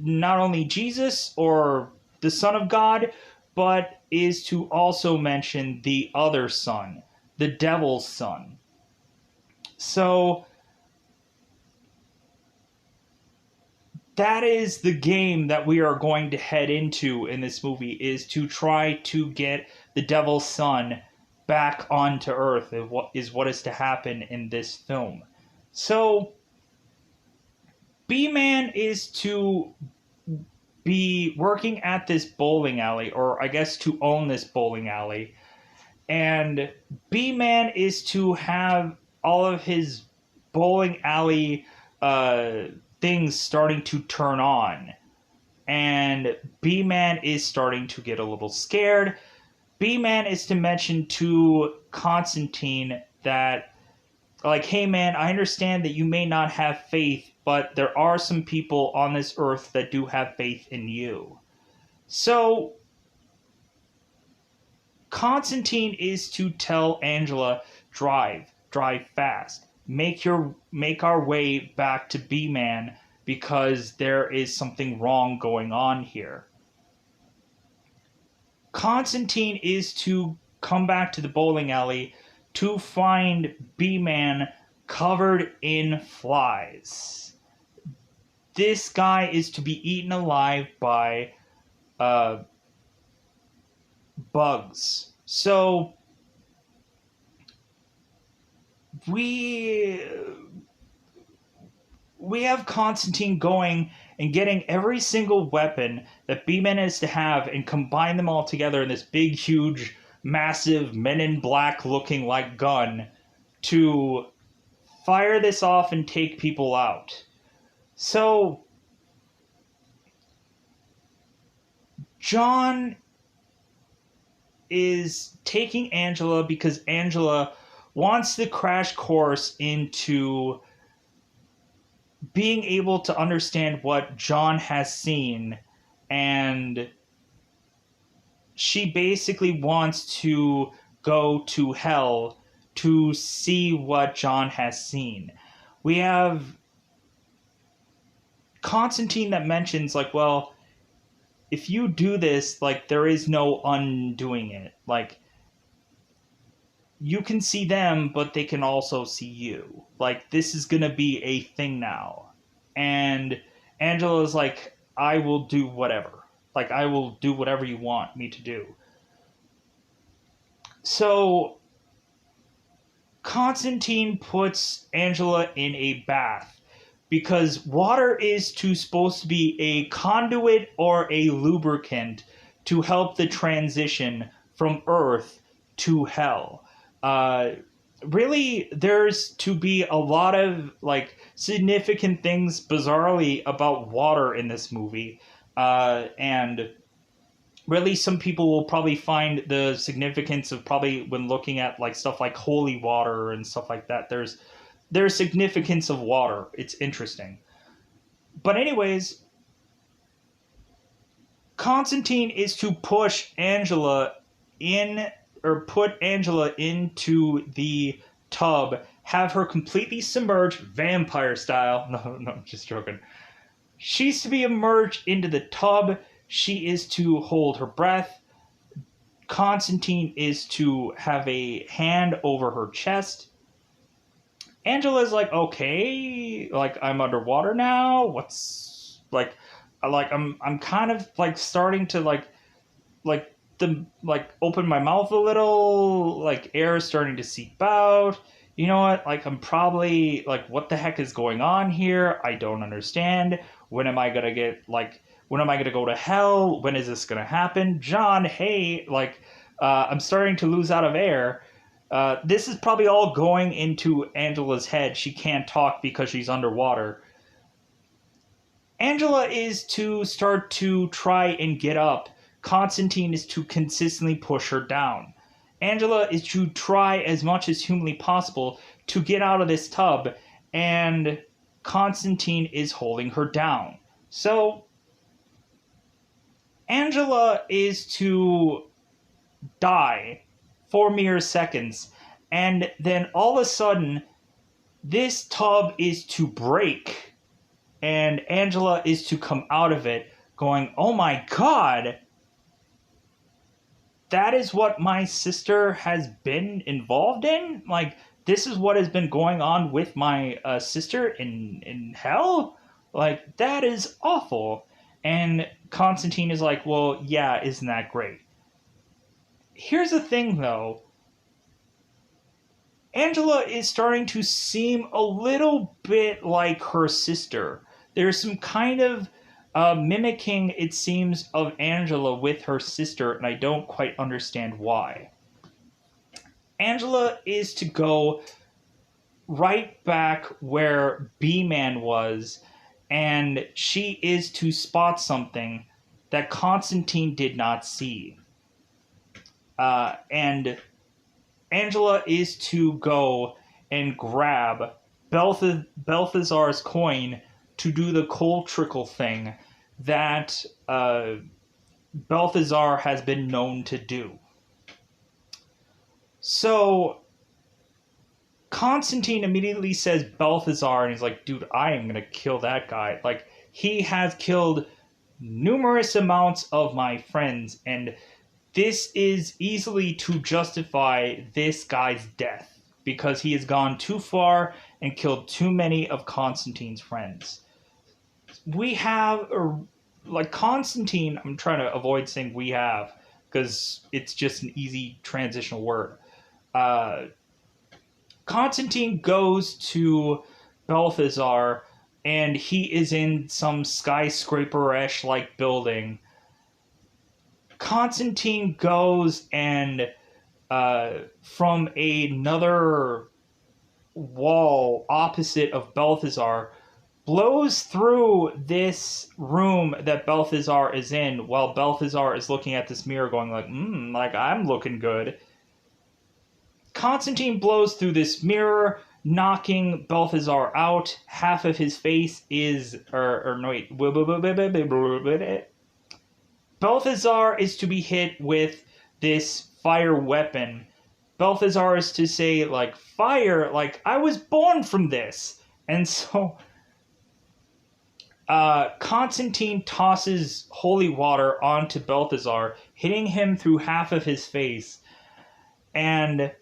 not only Jesus or the Son of God, but is to also mention the other son, the devil's son. So that is the game that we are going to head into in this movie, is to try to get the devil's son back onto Earth, is what is to happen in this film. So B-Man is to be working at this bowling alley, or I guess to own this bowling alley, and B-Man is to have all of his bowling alley uh, things starting to turn on. And B-Man is starting to get a little scared. B-Man is to mention to Constantine that, like, hey man, I understand that you may not have faith, but there are some people on this earth that do have faith in you. So Constantine is to tell Angela, drive fast. Make our way back to B-Man because there is something wrong going on here. Constantine is to come back to the bowling alley to find B-Man covered in flies. This guy is to be eaten alive by uh, bugs. So we we have Constantine going and getting every single weapon that B-Man is to have and combine them all together in this big, huge, massive Men in Black looking like gun to fire this off and take people out. So John is taking Angela because Angela wants the crash course into being able to understand what John has seen, and she basically wants to go to hell to see what John has seen. We have Constantine that mentions, like, well, if you do this, like, there is no undoing it. Like, you can see them, but they can also see you. Like, this is gonna be a thing now. And Angela's like, I will do whatever. Like, I will do whatever you want me to do. So, Constantine puts Angela in a bath because water is supposed to be a conduit or a lubricant to help the transition from Earth to hell. Uh, Really, there's to be a lot of like significant things bizarrely about water in this movie, and really some people will probably find the significance of probably when looking at like stuff like holy water and stuff like that. There's significance of water. It's interesting. But anyways, Constantine is to push Angela in, or put Angela into the tub, have her completely submerged vampire style. No, just joking. She's to be immersed into the tub. She is to hold her breath. Constantine is to have a hand over her chest. Angela's like, okay, like I'm underwater now. What's like I'm kind of like starting to like the like open my mouth a little, like air is starting to seep out. You know what? Like I'm probably like, what the heck is going on here? I don't understand. When am I gonna get like? When am I gonna go to hell? When is this gonna happen? John, hey, like I'm starting to lose out of air. This is probably all going into Angela's head. She can't talk because she's underwater. Angela is to start to try and get up. Constantine is to consistently push her down. Angela is to try as much as humanly possible to get out of this tub, and Constantine is holding her down. So, Angela is to die for mere seconds, and then all of a sudden, this tub is to break, and Angela is to come out of it going, oh my god, that is what my sister has been involved in? Like, this is what has been going on with my sister in hell? Like, that is awful. And Constantine is like, well, yeah, isn't that great? Here's the thing, though. Angela is starting to seem a little bit like her sister. There's some kind of mimicking, it seems, of Angela with her sister, and I don't quite understand why. Angela is to go right back where B Man was, and she is to spot something that Constantine did not see. And Angela is to go and grab Balthazar's coin to do the coal trickle thing that Balthazar has been known to do. So Constantine immediately says Balthazar, and he's like, dude, I am going to kill that guy. Like, he has killed numerous amounts of my friends, and this is easily to justify this guy's death because he has gone too far and killed too many of Constantine's friends. We have, like, Constantine, I'm trying to avoid saying we have because it's just an easy transitional word. Constantine goes to Balthazar, and he is in some skyscraper-ish like building. Constantine goes and from another wall opposite of Balthazar, blows through this room that Balthazar is in while Balthazar is looking at this mirror going like I'm looking good. Constantine blows through this mirror, knocking Balthazar out. Half of his face is... Balthazar is to be hit with this fire weapon. Balthazar is to say, like, fire, like, I was born from this. And so Constantine tosses holy water onto Balthazar, hitting him through half of his face. And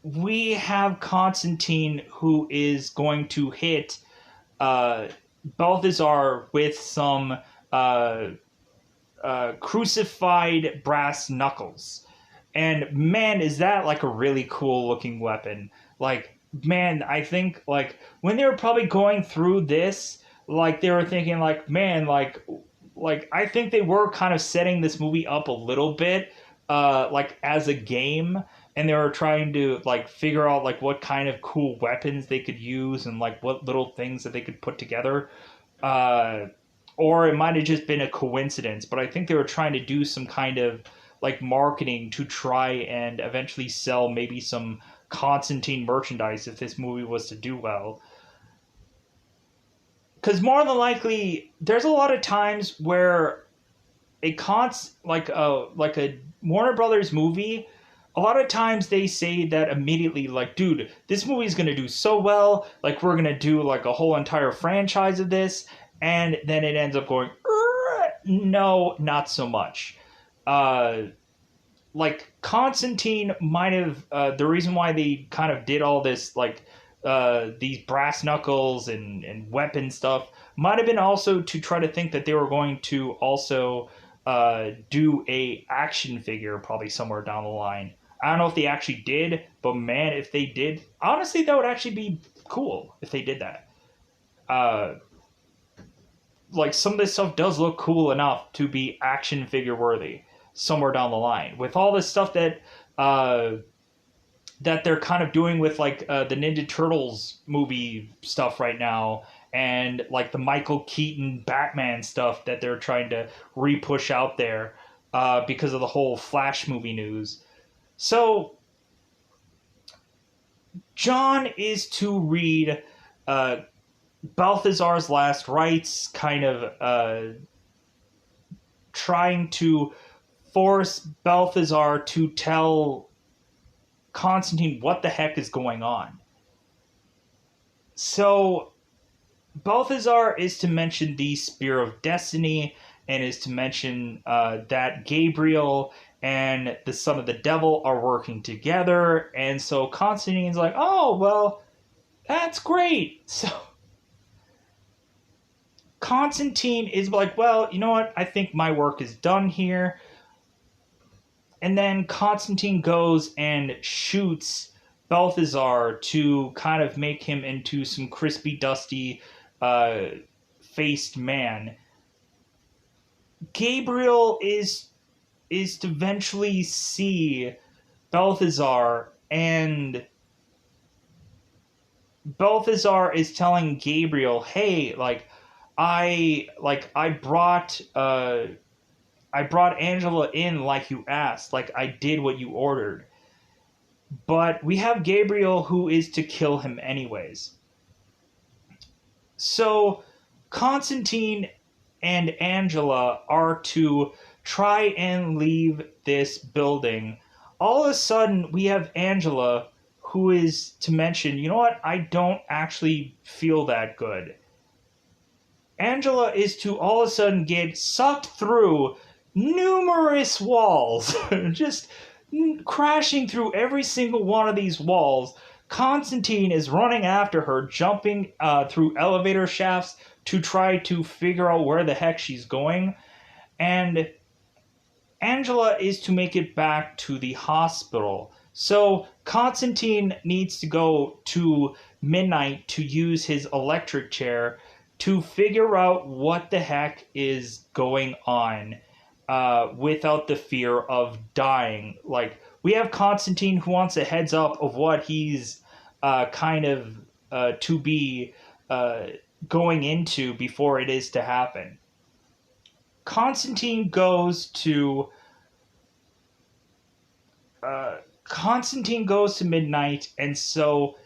we have Constantine who is going to hit Balthazar with some crucified brass knuckles. And man, is that like a really cool looking weapon. Like, man, I think like when they were probably going through this, like they were thinking like, man, like I think they were kind of setting this movie up a little bit like as a game, and they were trying to like figure out like what kind of cool weapons they could use and like what little things that they could put together. Or it might have just been a coincidence, but I think they were trying to do some kind of like marketing to try and eventually sell maybe some Constantine merchandise if this movie was to do well. Because more than likely, there's a lot of times where like a Warner Brothers movie, a lot of times they say that immediately, like, dude, this movie's gonna do so well, like we're gonna do like a whole entire franchise of this, and then it ends up going, no, not so much. Like Constantine might have the reason why they kind of did all this like these brass knuckles and weapon stuff might have been also to try to think that they were going to also do a action figure probably somewhere down the line. I don't know if they actually did, but man, if they did, honestly, that would actually be cool if they did that. Like some of this stuff does look cool enough to be action figure worthy somewhere down the line with all this stuff that that they're kind of doing with like the Ninja Turtles movie stuff right now, and like the Michael Keaton Batman stuff that they're trying to re-push out there because of the whole Flash movie news. So John is to read Balthazar's last rites, kind of trying to force Balthazar to tell Constantine what the heck is going on. So Balthazar is to mention the Spear of Destiny, and is to mention that Gabriel and the Son of the Devil are working together, and so Constantine's like, oh, well, that's great. So Constantine is like, well, you know what? I think my work is done here. And then Constantine goes and shoots Balthazar to kind of make him into some crispy, dusty, uh, faced man. Gabriel is to eventually see Balthazar, and Balthazar is telling Gabriel, "Hey, I brought I brought Angela in like you asked, like I did what you ordered. But we have Gabriel who is to kill him anyways." So Constantine and Angela are to try and leave this building. All of a sudden, we have Angela who is to mention, you know what, I don't actually feel that good. Angela is to all of a sudden get sucked through numerous walls, just crashing through every single one of these walls. Constantine is running after her, jumping through elevator shafts to try to figure out where the heck she's going. And Angela is to make it back to the hospital. So Constantine needs to go to midnight to use his electric chair to figure out what the heck is going on without the fear of dying. Like, we have Constantine who wants a heads up of what he's kind of to be going into before it is to happen. Constantine goes to Constantine goes to midnight, and so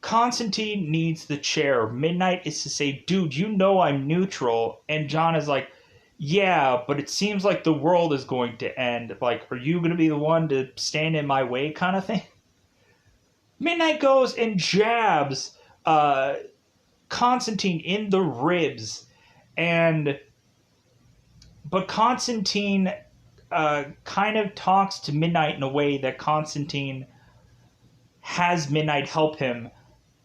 Constantine needs the chair. Midnight is to say, "Dude, you know I'm neutral," and John is like, "Yeah, but it seems like the world is going to end. Like, are you going to be the one to stand in my way," kind of thing. Midnight goes and jabs Constantine in the ribs, and but Constantine kind of talks to Midnight in a way that Constantine has Midnight help him.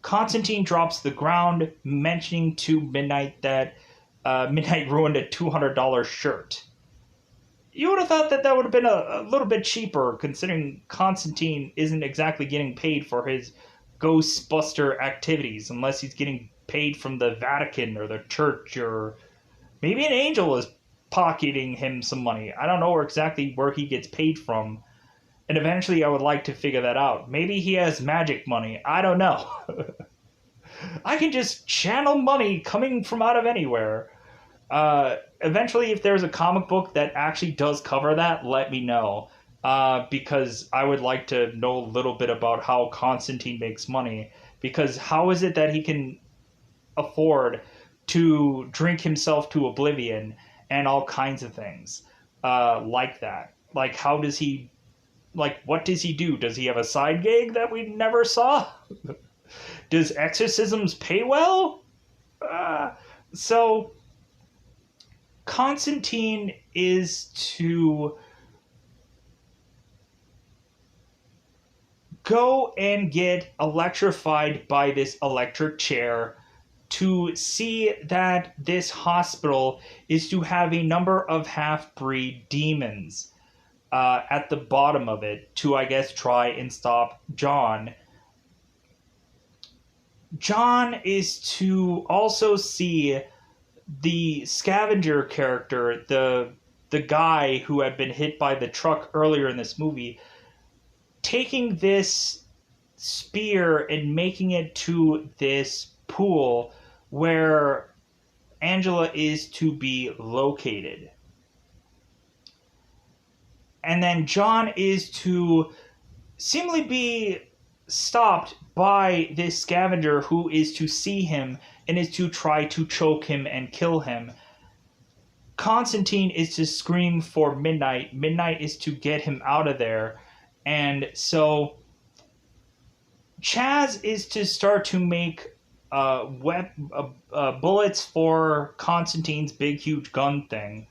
Constantine drops to the ground, mentioning to Midnight that Midnight ruined a $200 shirt. You would have thought that that would have been a little bit cheaper, considering Constantine isn't exactly getting paid for his Ghostbuster activities, unless he's getting paid from the Vatican or the church, or maybe an angel is pocketing him some money. I don't know exactly where he gets paid from. And eventually I would like to figure that out. Maybe he has magic money. I don't know. I can just channel money coming from out of anywhere. Eventually, if there's a comic book that actually does cover that, let me know. Because I would like to know a little bit about how Constantine makes money. Because how is it that he can afford to drink himself to oblivion and all kinds of things like that? Like, how does he, like, what does he do? Does he have a side gig that we never saw? Does exorcisms pay well? So Constantine is to go and get electrified by this electric chair to see that this hospital is to have a number of half-breed demons at the bottom of it to, I guess, try and stop John. John is to also see the scavenger character, the guy who had been hit by the truck earlier in this movie, taking this spear and making it to this pool where Angela is to be located. And then John is to seemingly be stopped by this scavenger who is to see him and is to try to choke him and kill him. Constantine is to scream for Midnight. Midnight is to get him out of there. And so Chaz is to start to make bullets for Constantine's big, huge gun thing.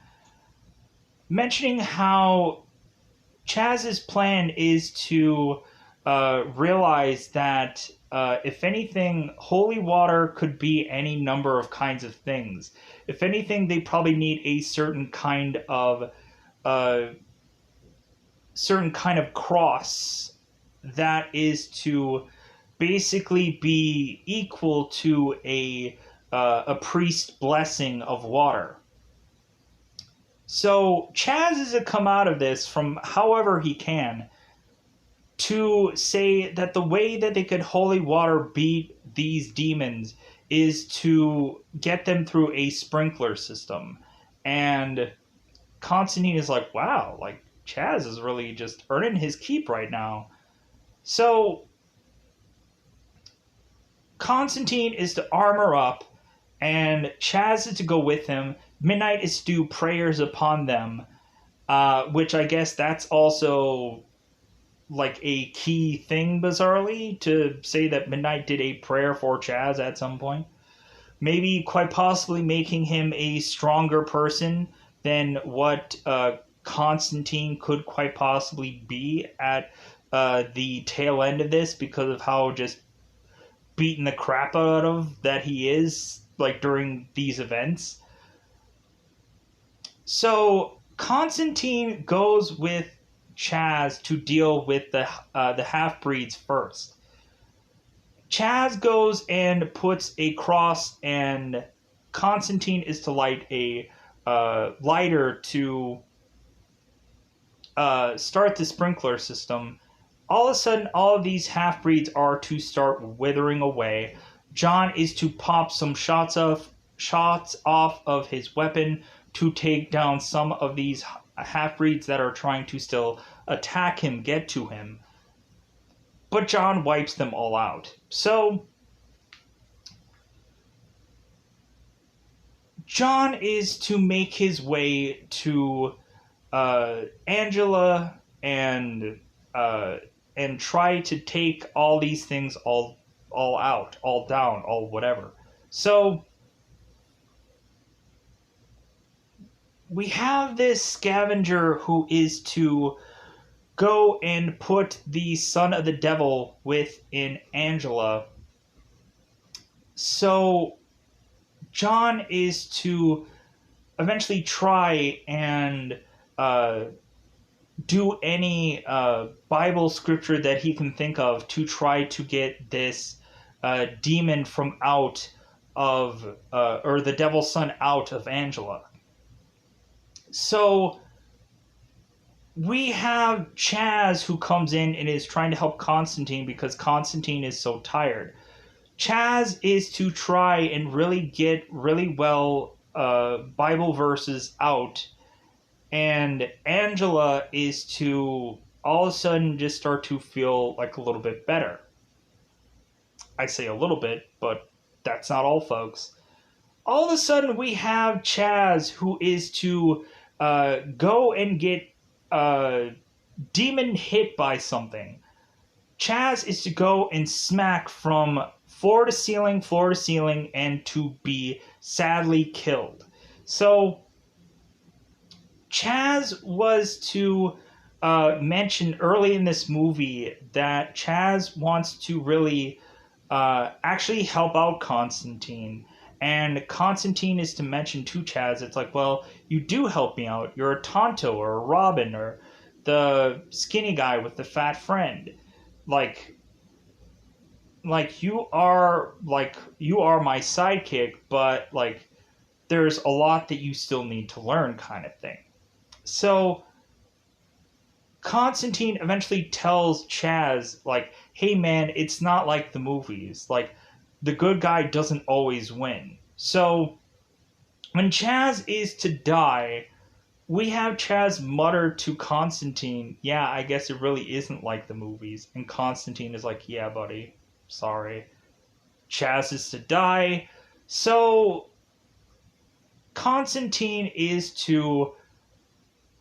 Mentioning how Chaz's plan is to realize that if anything, holy water could be any number of kinds of things. If anything, they probably need a certain kind of certain kind of cross that is to basically be equal to a priest blessing of water. So Chaz is to come out of this from however he can to say that the way that they could holy water beat these demons is to get them through a sprinkler system. And Constantine is like, wow, like Chaz is really just earning his keep right now. So Constantine is to armor up, and Chaz is to go with him. Midnight is to do prayers upon them, which I guess that's also like a key thing, bizarrely, to say that Midnight did a prayer for Chaz at some point. Maybe quite possibly making him a stronger person than what Constantine could quite possibly be at the tail end of this, because of how just beaten the crap out of that he is, like, during these events. So Constantine goes with Chaz to deal with the half breeds first. Chaz goes and puts a cross, and Constantine is to light a lighter to start the sprinkler system. All of a sudden, all of these half breeds are to start withering away. John is to pop some shots off of his weapon to take down some of these half breeds that are trying to still attack him, get to him. But John wipes them all out. So John is to make his way to Angela and try to take all these things all out, all down, all whatever. So we have this scavenger who is to go and put the son of the devil within Angela. So John is to eventually try and do any Bible scripture that he can think of to try to get this demon from out of, or the devil's son out of Angela. So we have Chaz, who comes in and is trying to help Constantine because Constantine is so tired. Chaz is to try and really get really well Bible verses out, and Angela is to all of a sudden just start to feel like a little bit better. I say a little bit, but that's not all, folks. All of a sudden we have Chaz, who is to go and get demon hit by something. Chaz is to go and smack from floor to ceiling, and to be sadly killed. So Chaz was to mention early in this movie that Chaz wants to really actually help out Constantine. And Constantine is to mention to Chaz, it's like, well, you do help me out. You're a Tonto or a Robin or the skinny guy with the fat friend. Like you are my sidekick, but like there's a lot that you still need to learn, kind of thing. So Constantine eventually tells Chaz, like, hey man, it's not like the movies. Like, the good guy doesn't always win. So when Chaz is to die, we have Chaz mutter to Constantine, yeah, I guess it really isn't like the movies. And Constantine is like, yeah, buddy, sorry. Chaz is to die. So Constantine is to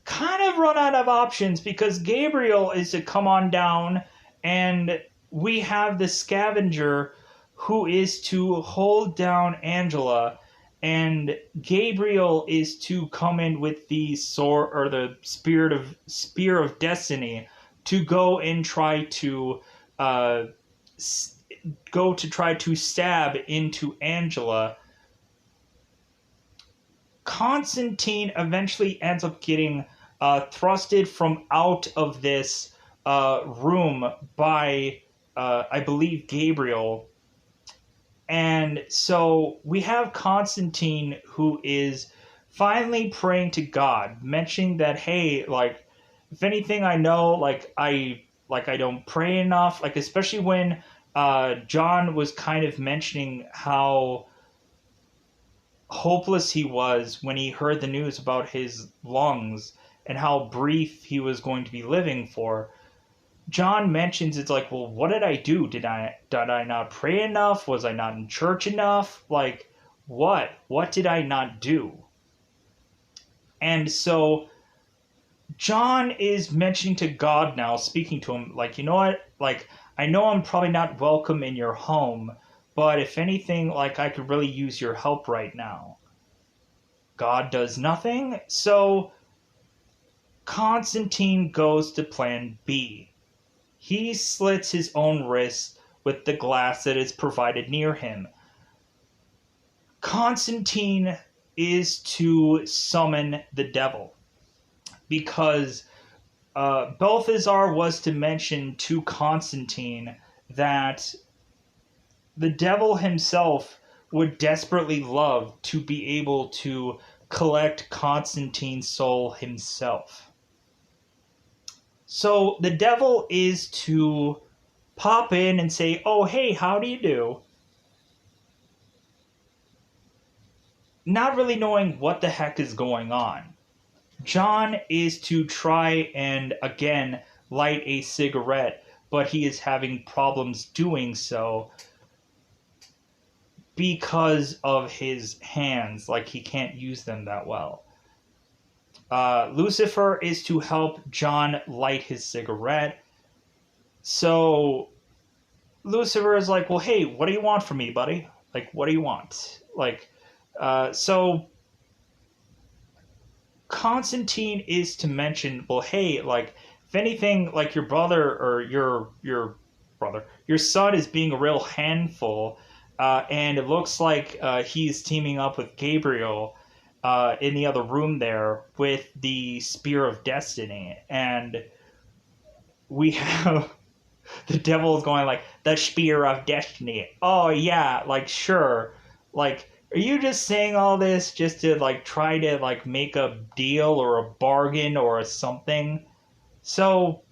kind of run out of options because Gabriel is to come on down, and we have the scavenger who is to hold down Angela, and Gabriel is to come in with the sword or the spear of destiny to go and try to stab into Angela. Constantine eventually ends up getting thrusted from out of this room by, I believe, Gabriel. And so we have Constantine, who is finally praying to God, mentioning that, hey, like, if anything, I know, like I don't pray enough, like especially when John was kind of mentioning how hopeless he was when he heard the news about his lungs and how brief he was going to be living for. John mentions it's like, well, what did I do? Did I not pray enough? Was I not in church enough? Like, what? What did I not do? And so John is mentioning to God now, speaking to him, like, you know what? Like, I know I'm probably not welcome in your home, but if anything, like, I could really use your help right now. God does nothing, so Constantine goes to plan B. He slits his own wrist with the glass that is provided near him. Constantine is to summon the devil because Balthazar was to mention to Constantine that the devil himself would desperately love to be able to collect Constantine's soul himself. So the devil is to pop in and say, oh, hey, how do you do? Not really knowing what the heck is going on. John is to try and, again, light a cigarette, but he is having problems doing so because of his hands. Like, he can't use them that well. Lucifer is to help John light his cigarette. So Lucifer is like, well, hey, what do you want from me, buddy? Like, what do you want? Like, so Constantine is to mention, well, hey, like, if anything, like your brother or your son is being a real handful, and it looks like he's teaming up with Gabriel in the other room there with the Spear of Destiny, and we have the devil is going like, the Spear of Destiny. Oh yeah, like sure, like. Are you just saying all this just to like try to like make a deal or a bargain or a something? So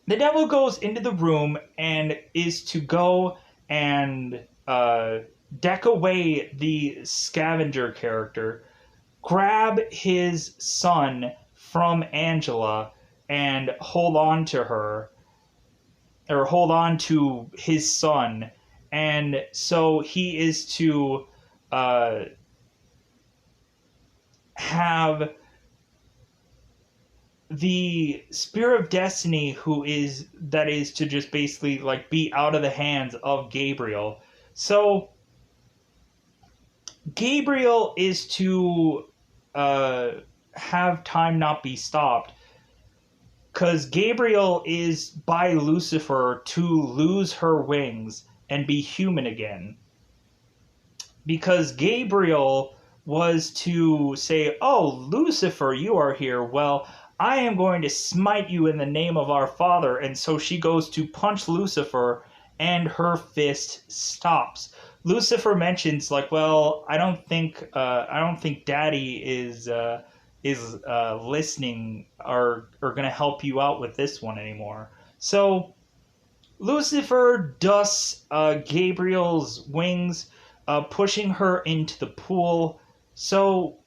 the devil goes into the room and is to go and deck away the scavenger character, grab his son from Angela and hold on to her, or hold on to his son. And so he is to have the Spear of Destiny, that is to just basically like be out of the hands of Gabriel. So Gabriel is to have time not be stopped, because Gabriel is by Lucifer to lose her wings and be human again. Because Gabriel was to say, oh, Lucifer, you are here. Well, I am going to smite you in the name of our Father. And so she goes to punch Lucifer, and her fist stops. Lucifer mentions, like, well, I don't think Daddy is listening or going to help you out with this one anymore. So Lucifer dusts Gabriel's wings, pushing her into the pool. So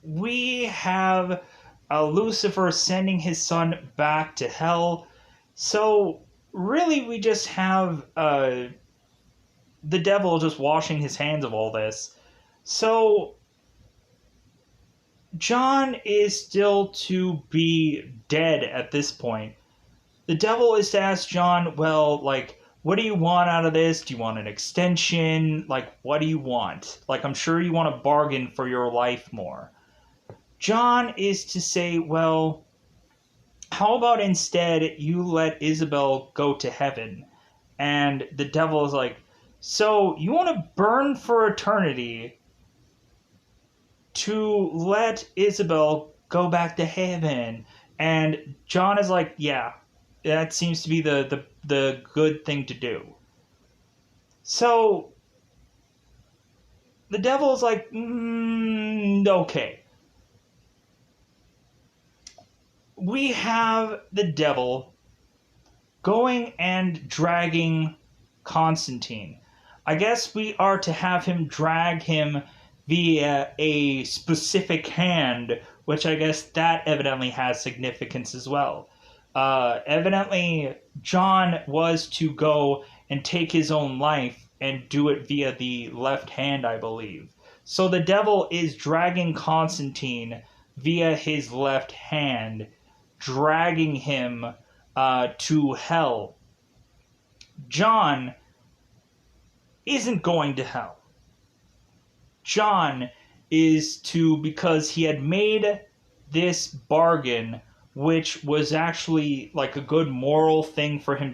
we have Lucifer sending his son back to hell. So really we just have the devil just washing his hands of all this. So John is still to be dead at this point. The devil is to ask John, well, like, what do you want out of this? Do you want an extension? Like, what do you want? Like, I'm sure you want to bargain for your life more. John is to say, well, how about instead you let Isabel go to heaven? And the devil is like, so you want to burn for eternity to let Isabel go back to heaven. And John is like, yeah, that seems to be the good thing to do. So the devil's like, okay. We have the devil going and dragging Constantine. I guess we are to have him drag him via a specific hand, which I guess that evidently has significance as well. Evidently, John was to go and take his own life and do it via the left hand, I believe. So the devil is dragging Constantine via his left hand, dragging him to hell. John isn't going to hell. John is to, because he had made this bargain, which was actually like a good moral thing for him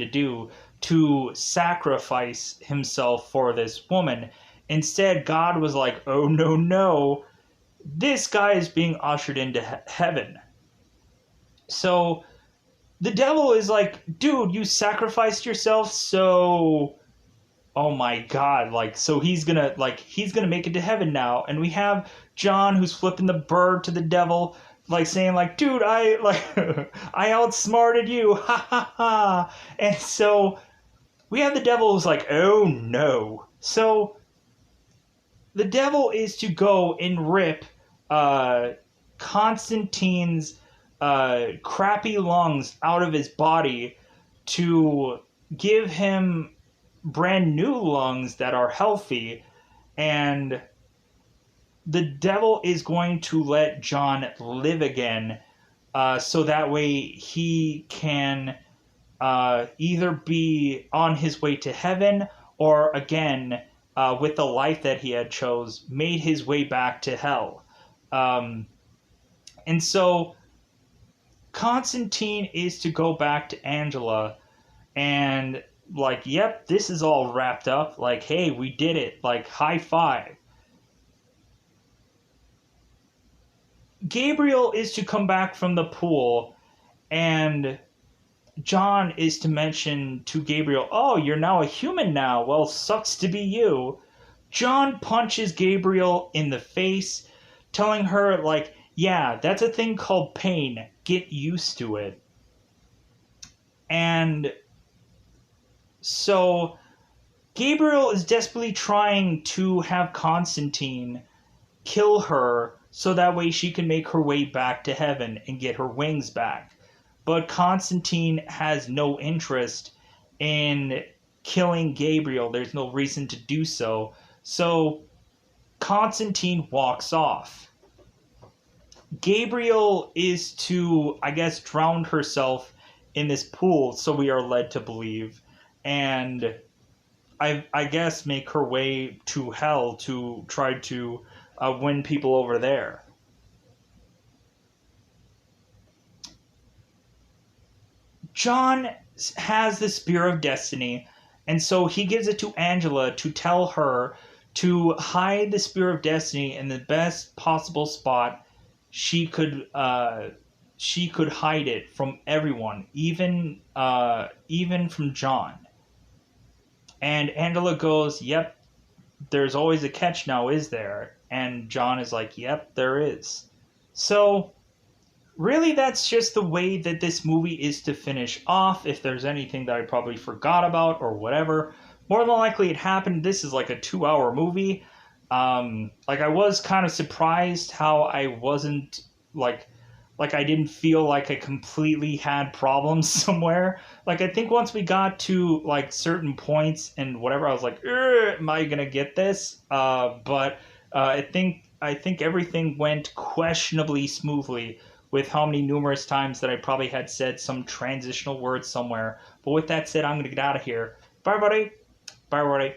to sacrifice himself for this woman. Instead, God was like, oh, no, no, this guy is being ushered into heaven. So the devil is like, dude, you sacrificed yourself, so oh my god, like, so he's gonna make it to heaven now. And we have John, who's flipping the bird to the devil, like saying like, dude, I outsmarted you, ha ha ha. And so we have the devil who's like, oh no. So the devil is to go and rip Constantine's crappy lungs out of his body to give him brand new lungs that are healthy, and the devil is going to let John live again, so that way he can either be on his way to heaven, or again, with the life that he had chose, made his way back to hell. And so Constantine is to go back to Angela and like, yep, this is all wrapped up. Like, hey, we did it. Like, high five. Gabriel is to come back from the pool, and John is to mention to Gabriel, oh, you're now a human now. Well, sucks to be you. John punches Gabriel in the face, telling her, like, yeah, that's a thing called pain. Get used to it. And so Gabriel is desperately trying to have Constantine kill her so that way she can make her way back to heaven and get her wings back. But Constantine has no interest in killing Gabriel. There's no reason to do so. So Constantine walks off. Gabriel is to, I guess, drown herself in this pool, so we are led to believe. And I guess make her way to hell to try to win people over there. John has the Spear of Destiny, and so he gives it to Angela to tell her to hide the Spear of Destiny in the best possible spot she could hide it from everyone, even from John. And Angela goes, yep, there's always a catch now, is there? And John is like, yep, there is. So really, that's just the way that this movie is to finish off. If there's anything that I probably forgot about or whatever, more than likely it happened. This is like a 2-hour movie. Like, I was kind of surprised how I wasn't like I didn't feel like I completely had problems somewhere. Like, I think once we got to like certain points and whatever, I was like, am I gonna get this? But I think everything went questionably smoothly, with how many numerous times that I probably had said some transitional words somewhere. But with that said, I'm gonna get out of here. Bye, buddy. Bye, everybody.